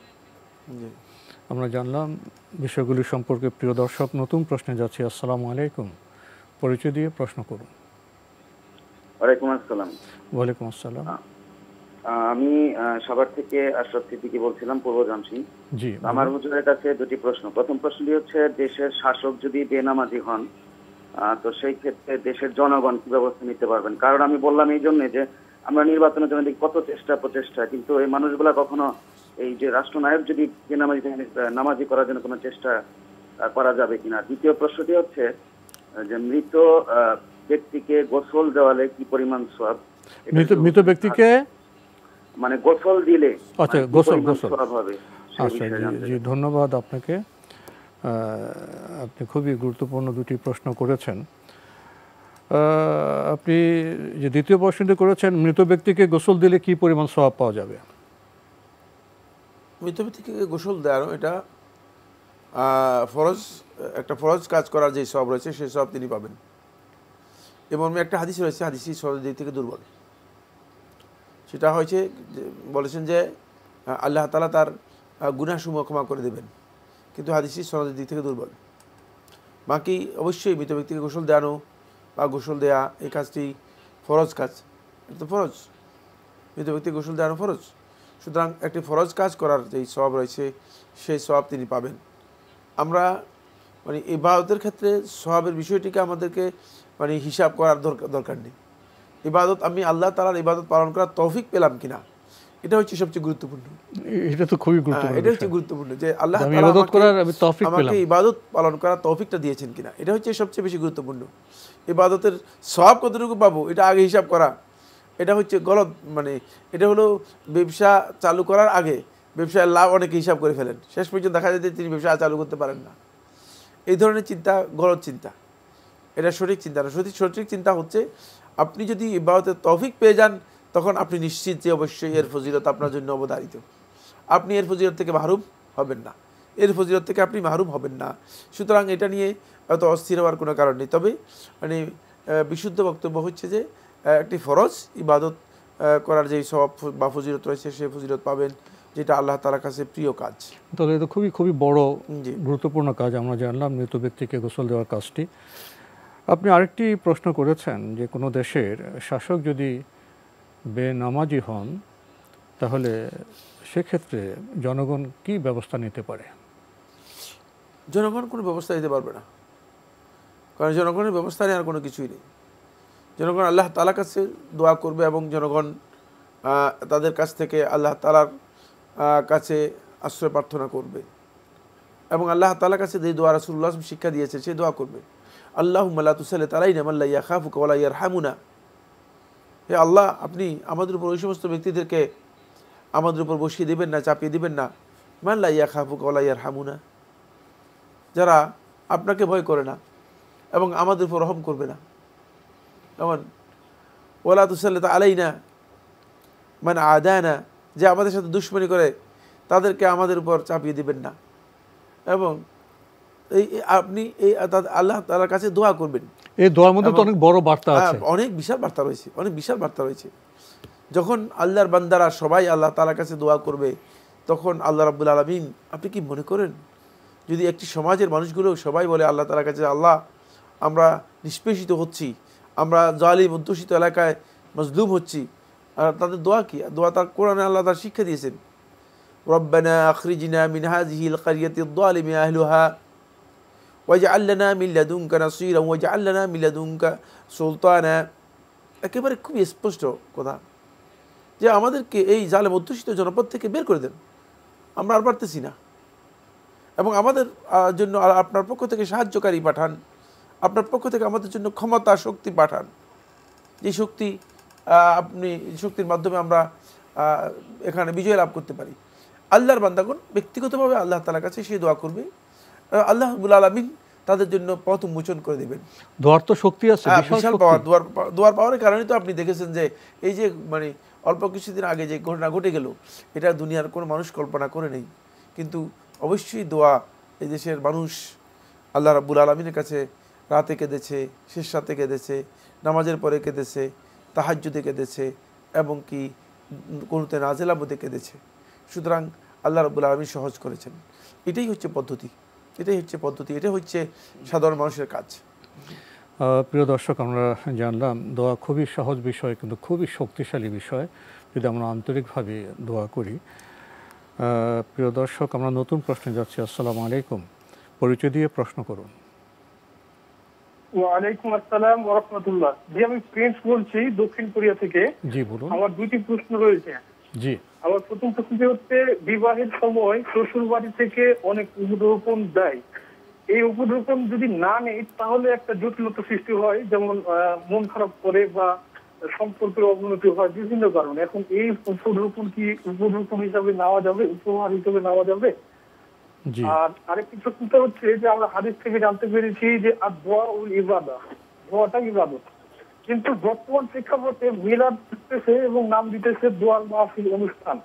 Speaker 3: জি,
Speaker 2: আমরা জানলাম বিষয়গুলি সম্পর্কে। প্রিয় দর্শক, নতুন প্রশ্নে যাচ্ছি। আসসালামু আলাইকুম, পরিচয় দিয়ে প্রশ্ন করুন।
Speaker 11: ওয়ালাইকুম আসসালাম।
Speaker 2: ওয়ালাইকুম আসসালাম।
Speaker 11: আমি সাভার থেকে আশরাফ সিদ্দিকী বলছিলাম, পূর্ব জামসিং।
Speaker 2: জি,
Speaker 11: আমার হুজুরের কাছে দুটি প্রশ্ন। প্রথম প্রশ্নটি হচ্ছে, দেশের শাসক যদি বেনামাজি হন তো সেই ক্ষেত্রে দেশের জনগণ কি ব্যবস্থা নিতে পারবেন? কারণ আমি বললাম এই জন্য যে আমরা নির্বাচনের জন্য কত প্রচেষ্টা, কিন্তু এই মানুষগুলা কখনো এই যে রাষ্ট্রনায়ক যদি নামাজি করার জন্য কোনো চেষ্টা করা যাবে কিনা। দ্বিতীয় প্রশ্নটি হচ্ছে যে মৃত ব্যক্তিকে গোসল দেওয়ালে কি পরিমাণ সওয়াব?
Speaker 2: মৃত ব্যক্তিকে
Speaker 11: মানে গোসল দিলে
Speaker 2: আচ্ছা গোসল
Speaker 11: হবে?
Speaker 2: আচ্ছা, জি ধন্যবাদ আপনাকে। আপনি খুবই গুরুত্বপূর্ণ দুটি প্রশ্ন করেছেন। আপনি যে দ্বিতীয় প্রশ্নটি করেছেন, মৃত ব্যক্তিকে গোসল দিলে কি পরিমাণ সওয়াব পাওয়া যাবে?
Speaker 3: মৃত ব্যক্তিকে গোসল দেওয়ানো এটা ফরজ, একটা ফরজ কাজ করার যে সওয়াব রয়েছে সেই সওয়াব তিনি পাবেন। এবং একটা হাদিস রয়েছে, হাদিসটি সওয়াবের দিক থেকে দুর্বল। সেটা হয়েছে বলেছেন যে আল্লাহ তাআলা তার গুনাহসমূহ ক্ষমা করে দেবেন, কিন্তু হাদিসটি সনদের দিক থেকে দুর্বল। বাকি অবশ্যই মৃত ব্যক্তিকে গোসল দেওয়ানো বা গোসল দেয়া এই কাজটি ফরজ কাজ, এটা তো ফরজ। মৃত ব্যক্তিকে গোসল দেওয়ানো ফরজ, সুতরাং একটি ফরজ কাজ করার যেই সওয়াব রয়েছে সেই সওয়াব তিনি পাবেন। আমরা মানে ইবাদতের ক্ষেত্রে সওয়াবের বিষয়টিকে আমাদেরকে মানে হিসাব করার দরকার নেই। ইবাদত আমি আল্লাহ তাআলার ইবাদত পালন করার তৌফিক পেলাম কিনা, এটা হচ্ছে সবচেয়ে গুরুত্বপূর্ণ।
Speaker 2: এটা তো খুবই গুরুত্বপূর্ণ,
Speaker 3: এটা হচ্ছে গুরুত্বপূর্ণ যে আল্লাহ তাআলা আমাকে ইবাদত পালন করার তৌফিকটা দিয়েছেন কিনা, এটা হচ্ছে সবচেয়ে বেশি গুরুত্বপূর্ণ। ইবাদতের সওয়াব কতটুকু পাবো এটা আগে হিসাব করা, এটা হচ্ছে গলত। মানে এটা হলো ব্যবসা চালু করার আগে ব্যবসায় লাভ অনেকে হিসাব করে ফেলেন, শেষ পর্যন্ত দেখা যায় যে তিনি ব্যবসা চালু করতে পারেন না। এই ধরনের চিন্তা গলত চিন্তা, এটা সঠিক চিন্তা না। সঠিক চিন্তা হচ্ছে আপনি যদি ইবাদতের তৌফিক পেয়ে যান তখন আপনি নিশ্চিত যে অবশ্যই এর ফজিলত আপনার জন্য অবধারিত, আপনি এর ফজিলত থেকে মাহরুম হবেন না, এর ফজিলত থেকে আপনি মাহরুম হবেন না। সুতরাং এটা নিয়ে এত অস্থির হওয়ার কোনো কারণ নেই। তবে মানে বিশুদ্ধ বক্তব্য হচ্ছে যে একটি ফরজ ইবাদত করার যেই সওয়াব বা ফজিলত রয়েছে সেই ফজিলত পাবেন, যেটা আল্লাহ তাআলার কাছে প্রিয় কাজ।
Speaker 2: তাহলে এটা খুবই বড় গুরুত্বপূর্ণ কাজ আমরা জানলাম, মৃত ব্যক্তিকে গোসল দেওয়ার কাজটি। আপনি আরেকটি প্রশ্ন করেছেন যে কোনো দেশের শাসক যদি বেনামাজি হন তাহলে সেক্ষেত্রে জনগণ কি ব্যবস্থা নিতে পারে?
Speaker 3: জনগণ কোনো ব্যবস্থা নিতে পারবে না, কারণ জনগণের ব্যবস্থা নেই, আর কোনো কিছুই নেই। জনগণ আল্লাহ তাআলার কাছে দোয়া করবে এবং জনগণ তাদের কাছ থেকে আল্লাহ তাআলার কাছে আশ্রয় প্রার্থনা করবে এবং আল্লাহ তাআলার কাছে যে দোয়া রাসূলুল্লাহ শিক্ষা দিয়েছে সেই দোয়া করবে। আল্লাহুম্মা লা তুসাল্লিত আলাইনা মান লা ইয়াখাফুকা ওয়া লা ইয়ারহামুনা। হে আল্লাহ, আপনি আমাদের উপর ওই সমস্ত ব্যক্তিদেরকে আমাদের উপর বসিয়ে দিবেন না, চাপিয়ে দিবেন না, মান লা ইয়াখাফুকা ওয়া লা ইয়ারহামুনা, যারা আপনাকে ভয় করে না এবং আমাদের উপর রহম করবে না। যেমন ওয়ালা তুসাল্লিত আলাইনা মান আদানা, যে আমাদের সাথে দুশমনি করে তাদেরকে আমাদের উপর চাপিয়ে দিবেন না। এবং আপনি এই আল্লাহ তাআলার কাছে দোয়া করবেন।
Speaker 2: এই দোয়ার মধ্যে তো অনেক বড় বার্তা আছে,
Speaker 3: অনেক বিশাল বার্তা রয়েছে, অনেক বিশাল বার্তা রয়েছে। যখন আল্লাহর বান্দারা সবাই আল্লাহ তাআলার কাছে দোয়া করবে তখন আল্লাহ রাব্বুল আলামিন, আপনি কি মনে করেন যদি একটি সমাজের মানুষগুলো সবাই বলে আল্লাহ তাআলার কাছে, আল্লাহ আমরা নিষ্পেষিত হচ্ছি, আমরা জালিম অধ্যুষিত এলাকায় মজলুম হচ্ছি, আর তাদের দোয়া কি? দোয়া তার কোরআনে আল্লাহ তার শিক্ষা দিয়েছেন, রব্বানা আখরিজনা মিন হাযিহিল কারিয়াতিয যালিমি আহলুহা ওয়াজআল লানা মিন লাদুনকা নাসীরা ওয়াজআল লানা মিন লাদুনকা সুলতানা। একেবারে খুবই স্পষ্ট কথা যে আমাদেরকে এই জালেম অধ্যুষিত জনপদ থেকে বের করে দেন, আমরা আর পারতেছি না, এবং আমাদের জন্য আপনার পক্ষ থেকে সাহায্যকারী পাঠান, আপনার পক্ষ থেকে আমাদের জন্য ক্ষমতা শক্তি পাঠান, যে শক্তি আপনি শক্তির মাধ্যমে আমরা এখানে বিজয় লাভ করতে পারি। আল্লাহর বান্দাগণ ব্যক্তিগতভাবে আল্লাহ তাআলার কাছে সেই দোয়া করবে, আল্লাহ রাব্বুল আলামিন তাদের জন্য পথ উন্মোচন করে দেবেন।
Speaker 2: দোয়ার তো শক্তি আছে,
Speaker 3: বিশাল পাওয়ার। দোয়ার পাওয়ারের কারণেই তো আপনি দেখেছেন যে এই যে মানে অল্প কিছুদিন আগে যে ঘটনা ঘটে গেল, এটা দুনিয়ার কোনো মানুষ কল্পনা করে নেই, কিন্তু অবশ্যই দোয়া এই দেশের মানুষ আল্লাহ রাব্বুল আলামিনের কাছে রাতে কেঁদেছে, শেষ রাতে কেঁদেছে, নামাজের পরে কেঁদেছে, তাহাজ্জুদে কেঁদেছে, এবং কি কোনোতে নাজেলার মধ্যে কেঁদেছে। সুতরাং আল্লাহ রাব্বুল আলামিন সহজ করেছেন। এটাই হচ্ছে পদ্ধতি, এটাই হচ্ছে পদ্ধতি, এটা হচ্ছে সাধারণ মানুষের কাজ।
Speaker 2: প্রিয় দর্শক, আমরা জানলাম দোয়া খুবই সহজ বিষয় কিন্তু খুবই শক্তিশালী বিষয় যদি আমরা আন্তরিকভাবে দোয়া করি। প্রিয় দর্শক, আমরা নতুন প্রশ্নে যাচ্ছি। আসসালামু আলাইকুম, পরিচয় দিয়ে প্রশ্ন করুন।
Speaker 7: ওয়ালাইকুম আসসালাম ওয়া রাহমাতুল্লাহ। জি, আমি প্রিন্স বলছি দক্ষিণ কোরিয়া থেকে।
Speaker 2: জি বলুন।
Speaker 7: আমার দুটি প্রশ্ন রয়েছে।
Speaker 2: জি,
Speaker 7: আমার প্রথম প্রশ্নটি হচ্ছে, বিবাহের সময় শ্বশুর বাড়ি থেকে অনেক উপঢৌকন দেয়, এই উপঢৌকন যদি না নেই তাহলে একটা জটিলতা সৃষ্টি হয়, যেমন মন খারাপ করে বা সম্পর্কের অবনতি হয় বিভিন্ন কারণে। এখন এই উপঢৌকন কি উপঢৌকন হিসাবে নেওয়া যাবে, উপহার হিসাবে নেওয়া যাবে? আর আরেকটি প্রশ্নটা হচ্ছে যে আমরা হাদিস থেকে জানতে পেরেছি যে দোয়া উল ইবাদা, দোয়াটা ইবাদত, কিন্তু বর্তমান প্রেক্ষাপটে মিলাদ দিতেছে এবং নাম দিতেছে দোয়ার মাহফিল অনুষ্ঠান।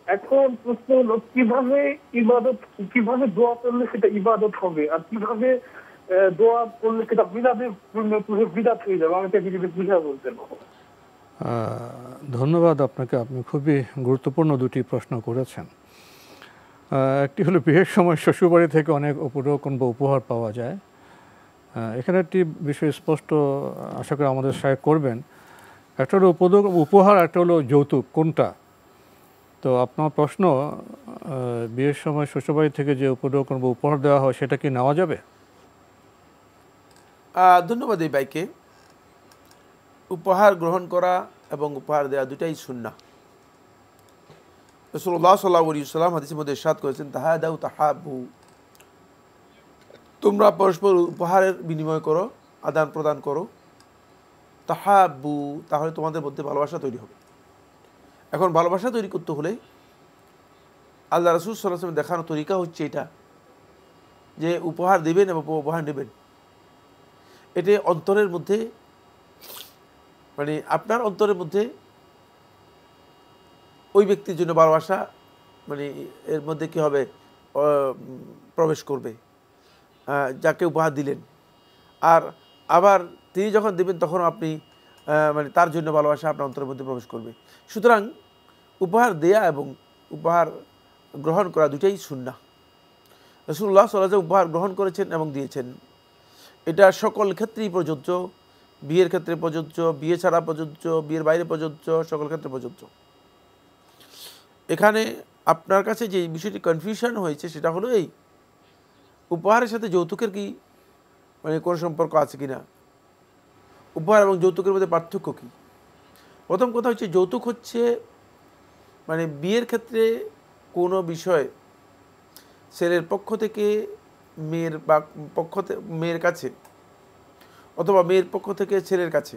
Speaker 7: এখন প্রশ্ন হলো কিভাবে ইবাদত, কিভাবে দোয়া করলে সেটা ইবাদত হবে, আর কিভাবে দোয়া করলে সেটা মিলাদে বিদাত হয়ে যাবে? আমাকে যদি বুঝিয়ে বলতেন।
Speaker 2: ধন্যবাদ আপনাকে, আপনি খুবই গুরুত্বপূর্ণ দুটি প্রশ্ন করেছেন। একটি হলো বিয়ের সময় শ্বশুরবাড়ি থেকে অনেক উপঢৌকন বা উপহার পাওয়া যায়। এখানে একটি বিষয় স্পষ্ট আশা করি আমাদের সহায় করবেন। একটা হলো উপহার, একটা হলো যৌতুক, কোনটা? তো আপনার প্রশ্ন, বিয়ের সময় শ্বশুরবাড়ি থেকে যে উপঢৌকন বা উপহার দেওয়া হয় সেটা কি নেওয়া যাবে?
Speaker 3: ধন্যবাদ এই ভাইকে। উপহার গ্রহণ করা এবং উপহার দেওয়া দুটাই সুন্নাহ। রাসূলুল্লাহ সাল্লাল্লাহু আলাইহি ওয়াসাল্লাম হাদিসের মধ্যে ইরশাদ করেছেন, তাহাদাউ তাহাব্বু, তোমরা পরস্পর উপহারের বিনিময় করো, আদান প্রদান করো, তাহাব্বু, তাহলে তোমাদের মধ্যে ভালোবাসা তৈরি হবে। এখন ভালোবাসা তৈরি করতে হলে আল্লাহ রাসূল সাল্লাল্লাহু আলাইহি ওয়াসাল্লাম দেখানো তরিকা হচ্ছে এটা, যে উপহার দেবেন এবং উপহার নেবেন, এটা অন্তরের মধ্যে, মানে আপনার অন্তরের মধ্যে ওই ব্যক্তির জন্য ভালোবাসা, মানে এর মধ্যে কি হবে, প্রবেশ করবে যাকে উপহার দিলেন। আর আবার তিনি যখন দেবেন তখন আপনি মানে তার জন্য ভালোবাসা আপনার অন্তরের মধ্যে প্রবেশ করবে। সুতরাং উপহার দেয়া এবং উপহার গ্রহণ করা দুটাই সুন্নাহ। রাসূলুল্লাহ সাল্লাল্লাহু আলাইহি ওয়াসাল্লাম উপহার গ্রহণ করেছেন এবং দিয়েছেন। এটা সকল ক্ষেত্রেই প্রযোজ্য, বিয়ের ক্ষেত্রে প্রযোজ্য, বিয়ে ছাড়া প্রযোজ্য, বিয়ের বাইরে প্রযোজ্য, সকল ক্ষেত্রে প্রযোজ্য। এখানে আপনার কাছে যে বিষয়টি কনফিউশন হয়েছে সেটা হলো এই, উপহারের সাথে যৌতুকের কি মানে কোনো সম্পর্ক আছে কি না, উপহার এবং যৌতুকের মধ্যে পার্থক্য কী। প্রথম কথা হচ্ছে যৌতুক হচ্ছে মানে বিয়ের ক্ষেত্রে কোনো বিষয় ছেলের পক্ষ থেকে মেয়ের বা মেয়ের কাছে অথবা মেয়ের পক্ষ থেকে ছেলের কাছে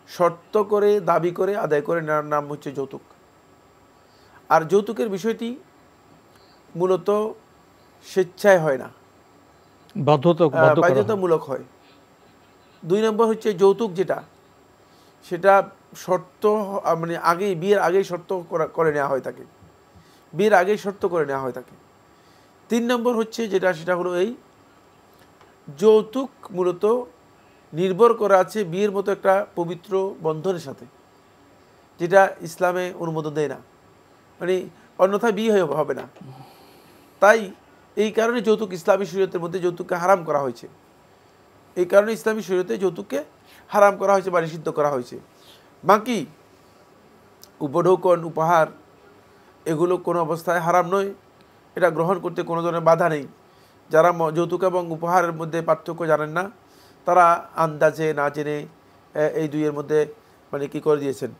Speaker 3: শর্ত করে দাবি করে আদায় করে নেওয়ার নাম হচ্ছে যৌতুক। আর যৌতুকের বিষয়টি মূলত স্বেচ্ছায় হয় না, বাধ্যতামূলক হয়। 2 নম্বর হচ্ছে যৌতুক যেটা সেটা শর্ত মানে আগেই বিয়ের আগেই শর্ত করে নেওয়া হয় থাকে, বিয়ের আগেই শর্ত করে নেওয়া হয় থাকে। 3 নম্বর হচ্ছে যেটা সেটা হলো এই, যৌতুক মূলত নির্ভর করা আছে বিয়ের মতো একটা পবিত্র বন্ধনের সাথে, যেটা ইসলামে অনুমোদন দেয় না, মানে অন্যথায় বিয়ে হবে না। তাই এই কারণে যৌতুক ইসলামী শরীয়তের মধ্যে যৌতুককে হারাম করা হয়েছে, এই কারণে ইসলামী শরীয়তে যৌতুককে হারাম করা হয়েছে বা নিষিদ্ধ করা হয়েছে। বাকি উপঢৌকন উপহার এগুলো কোনো অবস্থায় হারাম নয়, এটা গ্রহণ করতে কোনো ধরনের বাধা নেই। যারা যৌতুক এবং উপহারের মধ্যে পার্থক্য জানেন না তারা আন্দাজে না জেনে এই দুইয়ের মধ্যে মানে কি করে দিয়েছেন,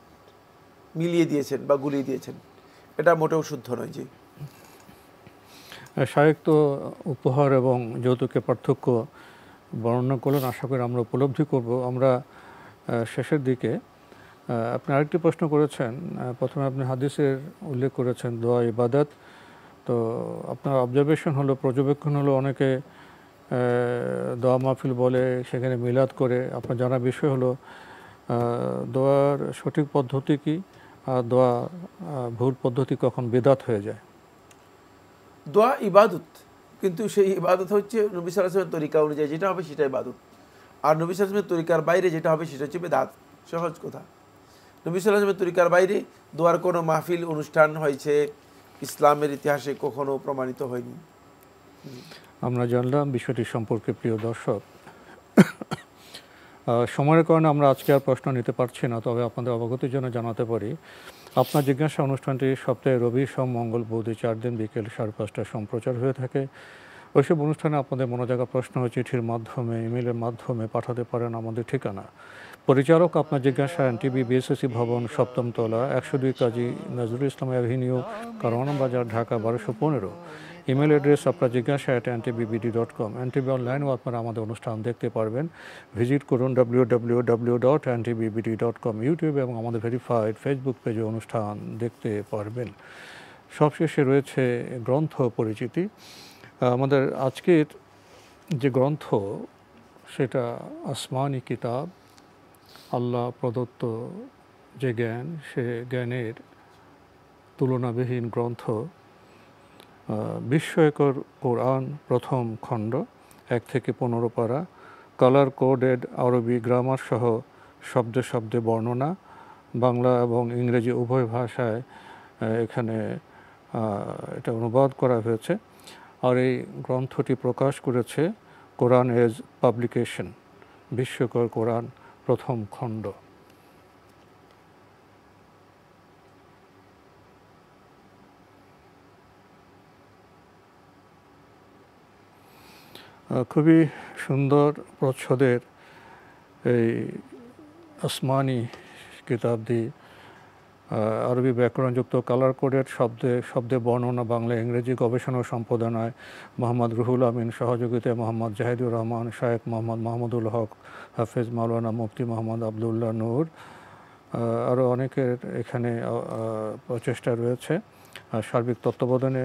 Speaker 3: মিলিয়ে দিয়েছেন বা গুলিয়ে দিয়েছেন, এটা মোটেও শুদ্ধ নয়। জি
Speaker 2: শায়েখ তো উপহার এবং যৌতুকের পার্থক্য বর্ণনা করলেন, আশা করি আমরা উপলব্ধি করব। আমরা শেষের দিকে আপনি আরেকটি প্রশ্ন করেছেন, প্রথমে আপনি হাদিসের উল্লেখ করেছেন দোয়া ইবাদত, তো আপনার অবজারভেশন হলো, পর্যবেক্ষণ হলো অনেকে দোয়া মাহফিল বলে সেখানে মিলাদ করে। আপনার জানা বিষয় হলো দোয়ার সঠিক পদ্ধতি কি আর দোয়া ভুল পদ্ধতি কখন বিদআত হয়ে যায়?
Speaker 3: দোয়া ইবাদত, কিন্তু সেই ইবাদত হচ্ছে নবী সাল্লাল্লাহু আলাইহি ওয়াসাল্লামের তরিকা অনুযায়ী যেটা হবে সেটা ইবাদত, আর নবী সাল্লাল্লাহু আলাইহি ওয়াসাল্লামের তরিকার বাইরে যেটা হবে সেটা হচ্ছে বিদআত। সহজ কথা, নবী সাল্লাল্লাহু আলাইহি ওয়াসাল্লামের তরিকার বাইরে দোয়ার কোনো মাহফিল অনুষ্ঠান হয়েছে ইসলামের ইতিহাসে কখনো প্রমাণিত হয়নি।
Speaker 2: আমরা জানলাম বিষয়টি সম্পর্কে। প্রিয় দর্শক, সময়ের কারণে আমরা আজকে আর প্রশ্ন নিতে পারছি না, তবে আপনাদের অবগতির জন্য জানাতে পারি আপনার জিজ্ঞাসা অনুষ্ঠানটি সপ্তাহে রবি, সোম, মঙ্গল, বুধ 4 দিন বিকেল 5:30 সম্প্রচার হয়ে থাকে। ওইসব অনুষ্ঠানে আপনাদের মনোজাগা প্রশ্ন চিঠির মাধ্যমে, ইমেলের মাধ্যমে পাঠাতে পারেন আমাদের ঠিকানা। পরিচালক আপনার জিজ্ঞাসা, এনটিভি বিএসএসি ভবন, 7ম তলা, 102 কাজী নজরুল ইসলাম অ্যাভিনিউ, কারওয়ানা বাজার, ঢাকা 1215। ইমেল অ্যাড্রেস আপনার জিজ্ঞাসা @ntbbd.com। এনটিভি অনলাইনেও আপনারা আমাদের অনুষ্ঠান দেখতে পারবেন, ভিজিট করুন www.ntbbd.com। ইউটিউবে এবং আমাদের ভেরিফাইড ফেসবুক পেজে অনুষ্ঠান দেখতে পারবেন। সবশেষে রয়েছে গ্রন্থ পরিচিতি। আমাদের আজকের যে গ্রন্থ সেটা আসমানি কিতাব, আল্লাহ প্রদত্ত যে জ্ঞান, সে জ্ঞানের তুলনাবিহীন গ্রন্থ বিস্ময়কর কোরআন, প্রথম খণ্ড, 1 থেকে 15 পারা, কালার কোডেড আরবি গ্রামার সহ শব্দে শব্দে বর্ণনা, বাংলা এবং ইংরেজি উভয় ভাষায় এখানে এটা অনুবাদ করা হয়েছে। আর এই গ্রন্থটি প্রকাশ করেছে কোরআন এজ পাবলিকেশন, বিস্ময়কর কোরআন, প্রথম খণ্ড। খুবই সুন্দর প্রচ্ছদের এই আসমানি কিতাবটি আরবি ব্যাকরণযুক্ত কালার কোডেড শব্দে শব্দে বর্ণনা, বাংলা ইংরেজি গবেষণা ও সম্পাদনায় মোহাম্মদ রুহুল আমিন, সহযোগিতায় মোহাম্মদ জাহিদুর রহমান, শায়েখ মোহাম্মদ মাহমুদুল হক, হাফেজ মাওলানা মুফতি মোহাম্মদ আবদুল্লাহ নূর, আরও অনেকের এখানে প্রচেষ্টা রয়েছে। সার্বিক তত্ত্বাবধানে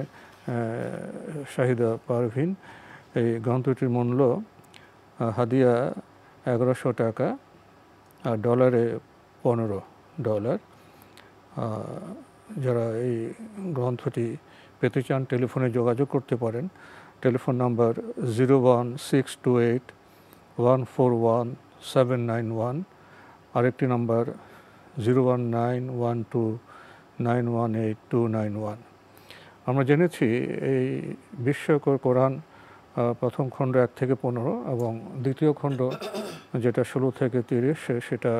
Speaker 2: শাহিদা পারভিন। এই গ্রন্থটির মূল্য হাদিয়া 1100 টাকা, আর ডলারে $15। যারা এই গ্রন্থটি পেতে চান টেলিফোনে যোগাযোগ করতে পারেন। টেলিফোন নাম্বার 01628141791, আরেকটি নাম্বার 01912918291। আমরা জেনেছি এই বিস্ময়কর কোরআন প্রথম খণ্ড 1 থেকে 15 এবং দ্বিতীয় খণ্ড যেটা 16 থেকে 30 সেটা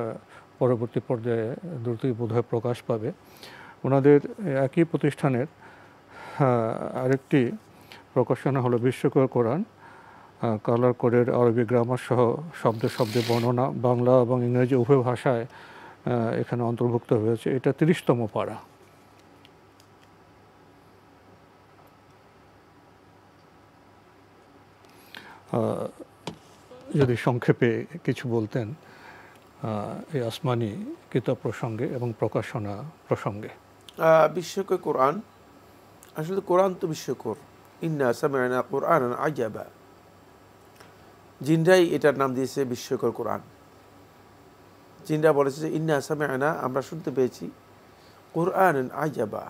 Speaker 2: পরবর্তী পর্যায়ে দ্রুতই বোধহয় প্রকাশ পাবে। ওনাদের একই প্রতিষ্ঠানের আরেকটি প্রকাশনা হলো বিশ্বকর কোরআন, কালার কোডের আরবি গ্রামার সহ শব্দে শব্দে বর্ণনা বাংলা এবং ইংরেজি উভয় ভাষায় এখানে অন্তর্ভুক্ত হয়েছে। এটা 30তম পারা। যদি সংক্ষেপে কিছু বলতেন এই আসমানি কিতাব প্রসঙ্গে এবং প্রকাশনা প্রসঙ্গে।
Speaker 3: বিশ্বকর কোরআন, আসলে কোরআন তো বিশ্বকর। ইন্না সামি'না কুরআনান আজাবা, জিনরাই এটার নাম দিয়েছে বিশ্বকর কোরআন। জিনরা বলেছে যে ইন্না সামি'না, আমরা শুনতে পেয়েছি, কুরআনান আজাবা,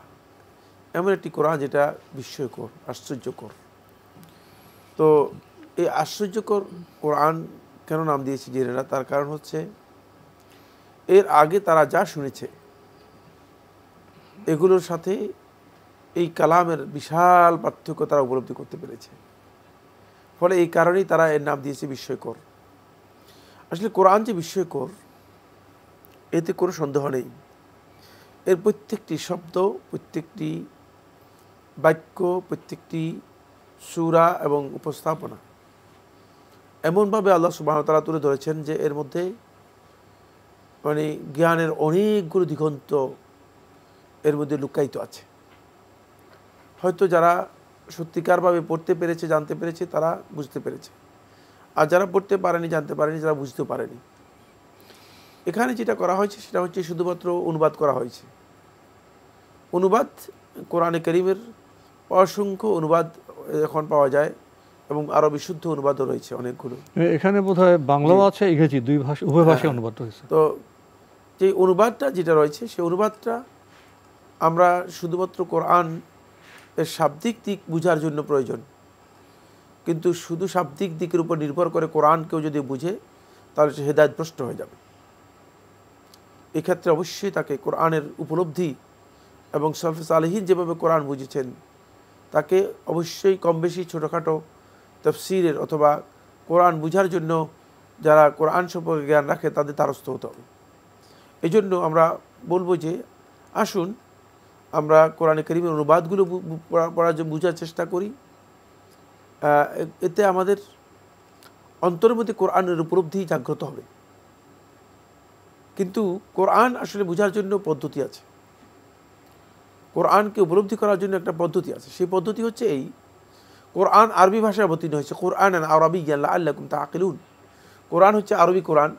Speaker 3: এমন একটি কোরআন যেটা বিস্ময়কর, আশ্চর্যকর। তো এই আশ্চর্যকর কোরআন কেন নাম দিয়েছে জিনেরা, তার কারণ হচ্ছে এর আগে তারা যা শুনেছে এগুলোর সাথে এই কালামের বিশাল পার্থক্য তারা উপলব্ধি করতে পেরেছে। ফলে এই কারণেই তারা এর নাম দিয়েছে বিস্ময়কর। আসলে কোরআন যে বিস্ময়কর এতে কোনো সন্দেহ নেই। এর প্রত্যেকটি শব্দ, প্রত্যেকটি বাক্য, প্রত্যেকটি সূরা এবং উপস্থাপনা এমনভাবে আল্লাহ সুবহানাহু ওয়া তাআলা তুলে ধরেছেন যে এর মধ্যে মানে জ্ঞানের অনেকগুলো দিগন্ত এর মধ্যে লুকায়িত আছে। হয়তো যারা সত্যিকারভাবে পড়তে পেরেছে, জানতে পেরেছে, তারা বুঝতে পেরেছে, আর যারা পড়তে পারেনি, জানতে পারেনি, যারা বুঝতেও পারেনি। এখানে যেটা করা হয়েছে সেটা হচ্ছে শুধুমাত্র অনুবাদ করা হয়েছে। অনুবাদ কোরআনে কারীমের অসংখ্য অনুবাদ এখন পাওয়া যায় এবং আরো বিশুদ্ধ অনুবাদও রয়েছে অনেকগুলো।
Speaker 2: এখানে বোধহয় বাংলাও আছে, ইংরেজি, দুই ভাষা, উভয় ভাষায় অনুবাদ রয়েছে।
Speaker 3: তো যে অনুবাদটা যেটা রয়েছে সেই অনুবাদটা আমরা শুধুমাত্র কোরআন এর শাব্দিক দিক বোঝার জন্য প্রয়োজন, কিন্তু শুধু শাব্দিক দিকের উপর নির্ভর করে কোরআন কেউ যদি বুঝে তাহলে সে হেদায়েতভ্রষ্ট হয়ে যাবে। এক্ষেত্রে অবশ্যই তাকে কোরআনের উপলব্ধি এবং সালফে সালেহীন যেভাবে কোরআন বুঝেছেন তাকে অবশ্যই কম বেশি ছোটোখাটো তাফসীরের অথবা কোরআন বুঝার জন্য যারা কোরআন সম্পর্কে জ্ঞান রাখে তাদের দ্বারস্থ হতে হবে। এই জন্য আমরা বলবো যে আসুন আমরা কোরআনে কারীমের অনুবাদগুলো বোঝার চেষ্টা করি। এতে আমাদের অন্তরের মধ্যে কোরআনের উপলব্ধি জাগ্রত হবে। কিন্তু কোরআন আসলে বোঝার জন্য পদ্ধতি আছে, কোরআনকে উপলব্ধি করার জন্য একটা পদ্ধতি আছে। সেই পদ্ধতি হচ্ছে এই, কোরআন আরবি ভাষায় অবতীর্ণ হয়েছে, কোরআনান আরাবিয়্যান লাআল্লাকুম তাআকিলুন। কোরআন হচ্ছে আরবি কোরআন।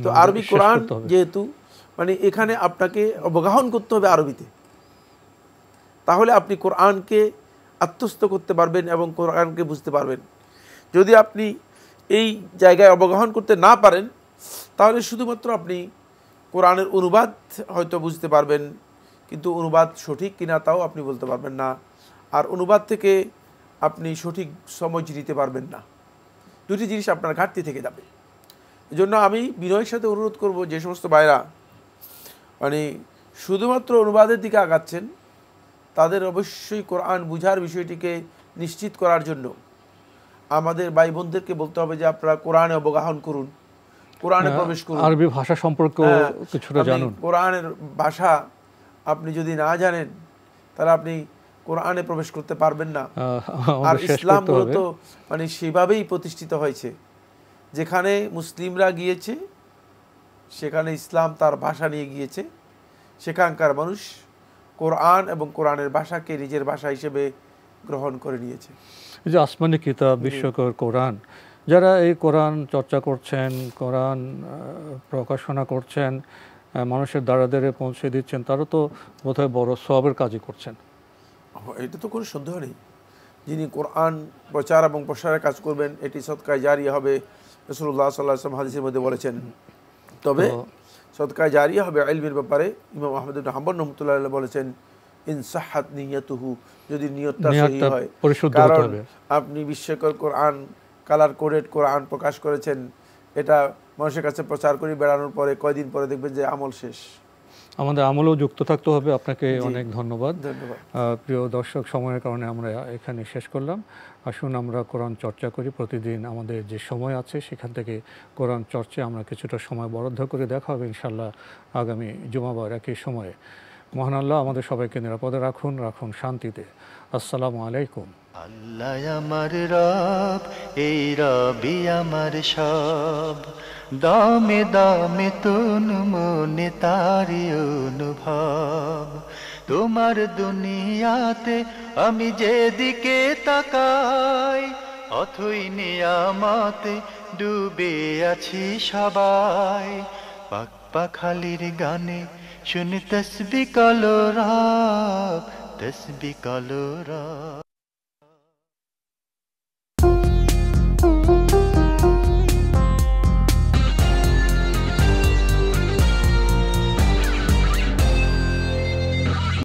Speaker 3: তো আরবি কোরআন যেহেতু মানে এখানে আপনাকে অবগাহন করতে হবে আরবিতে, তাহলে আপনি কোরআনকে আত্মস্থ করতে পারবেন এবং কোরআনকে বুঝতে পারবেন। যদি আপনি এই জায়গায় অবগাহন করতে না পারেন তাহলে শুধুমাত্র আপনি কোরআনের অনুবাদ হয়তো বুঝতে পারবেন, কিন্তু অনুবাদ সঠিক কিনা তাও আপনি বলতে পারবেন না, আর অনুবাদ থেকে আপনি সঠিক সমঝ নিতে পারবেন না। দুটি জিনিস আপনার ঘাটতি থেকে যাবে। এজন্য আমি বিনয়ের সাথে অনুরোধ করব, যে সমস্ত ভাইরা মানে শুধুমাত্র অনুবাদের দিকে আগাচ্ছেন তাদের অবশ্যই কোরআন বুঝার বিষয়টিকে নিশ্চিত করার জন্য আমাদের ভাই বোনদেরকে বলতে হবে যে আপনারা কোরআনে অবগাহন করুন, কোরআনে প্রবেশ করুন,
Speaker 2: আরবি ভাষা সম্পর্কে কিছুটা জানুন।
Speaker 3: কোরআনের ভাষা আপনি যদি না জানেন তাহলে আপনি কোরআনে প্রবেশ করতে পারবেন না। আর ইসলাম মূলত মানে সেভাবেই প্রতিষ্ঠিত হয়েছে, যেখানে মুসলিমরা গিয়েছে সেখানে ইসলাম তার ভাষা নিয়ে গিয়েছে, সেখানকার মানুষ কোরআন এবং কোরআনের ভাষাকে নিজের ভাষা হিসেবে গ্রহণ করে নিয়েছে।
Speaker 2: এই যে আসমানি কিতাব, বিশ্বকর কোরআন, যারা এই কোরআন চর্চা করছেন, কোরআন প্রকাশনা করছেন, মানুষের দ্বারা দ্বারে পৌঁছে দিচ্ছেন, তারা তো বোধহয় বড় সওয়াবের কাজই করছেন।
Speaker 3: এটা তো কোনো সন্দেহ নেই। যিনি কোরআন প্রচার এবং প্রসারের কাজ করবেন এটি সদকায়ে জারিয়া হবে, রাসূলুল্লাহ সাল্লাল্লাহু আলাইহি ওয়াসাল্লাম হাদিসের মধ্যে বলেছেন। তবে সদকায়ে জারিয়া হবে ইলমের ব্যাপারে ইমাম আহমদ ইবনে হাম্বল রাহমাতুল্লাহ আলাইহি বলেছেন, ইন সাহাত নিয়াতুহু, যদি নিয়তটা সহি হয়। কারণ আপনি বিশ্বকর কোরআন, কালার কোডেড কোরআন প্রকাশ করেছেন, এটা মানুষের কাছে প্রচার করে বেড়ানোর পরে কয়দিন পরে দেখবেন যে আমল শেষ।
Speaker 2: আমাদের আমলেও যুক্ত থাকতে হবে। আপনাকে অনেক ধন্যবাদ।
Speaker 3: ধন্যবাদ।
Speaker 2: প্রিয় দর্শক, সময়ের কারণে আমরা এখানে শেষ করলাম। আসুন আমরা কোরআন চর্চা করি। প্রতিদিন আমাদের যে সময় আছে সেখান থেকে কোরআন চর্চায় আমরা কিছুটা সময় বরাদ্দ করে দেখা হবে ইনশাআল্লাহ আগামী জুমাবার একই সময়ে। মহান আল্লাহ আমাদের সবাইকে নিরাপদে রাখুন, রাখুন শান্তিতে। আসসালামু আলাইকুম।
Speaker 1: আল্লাহ আমার রব, এই রবি আমার সব, দামে দামে তুন মনে তারি অনুভব। তোমার দুনিয়াতে আমি যেদিকে তাকাই, অথই নিয়ামতে ডুবে আছি সবাই। পাক পাখালির গানে শুনি তসবি কলো রব, তসবি কলো রব।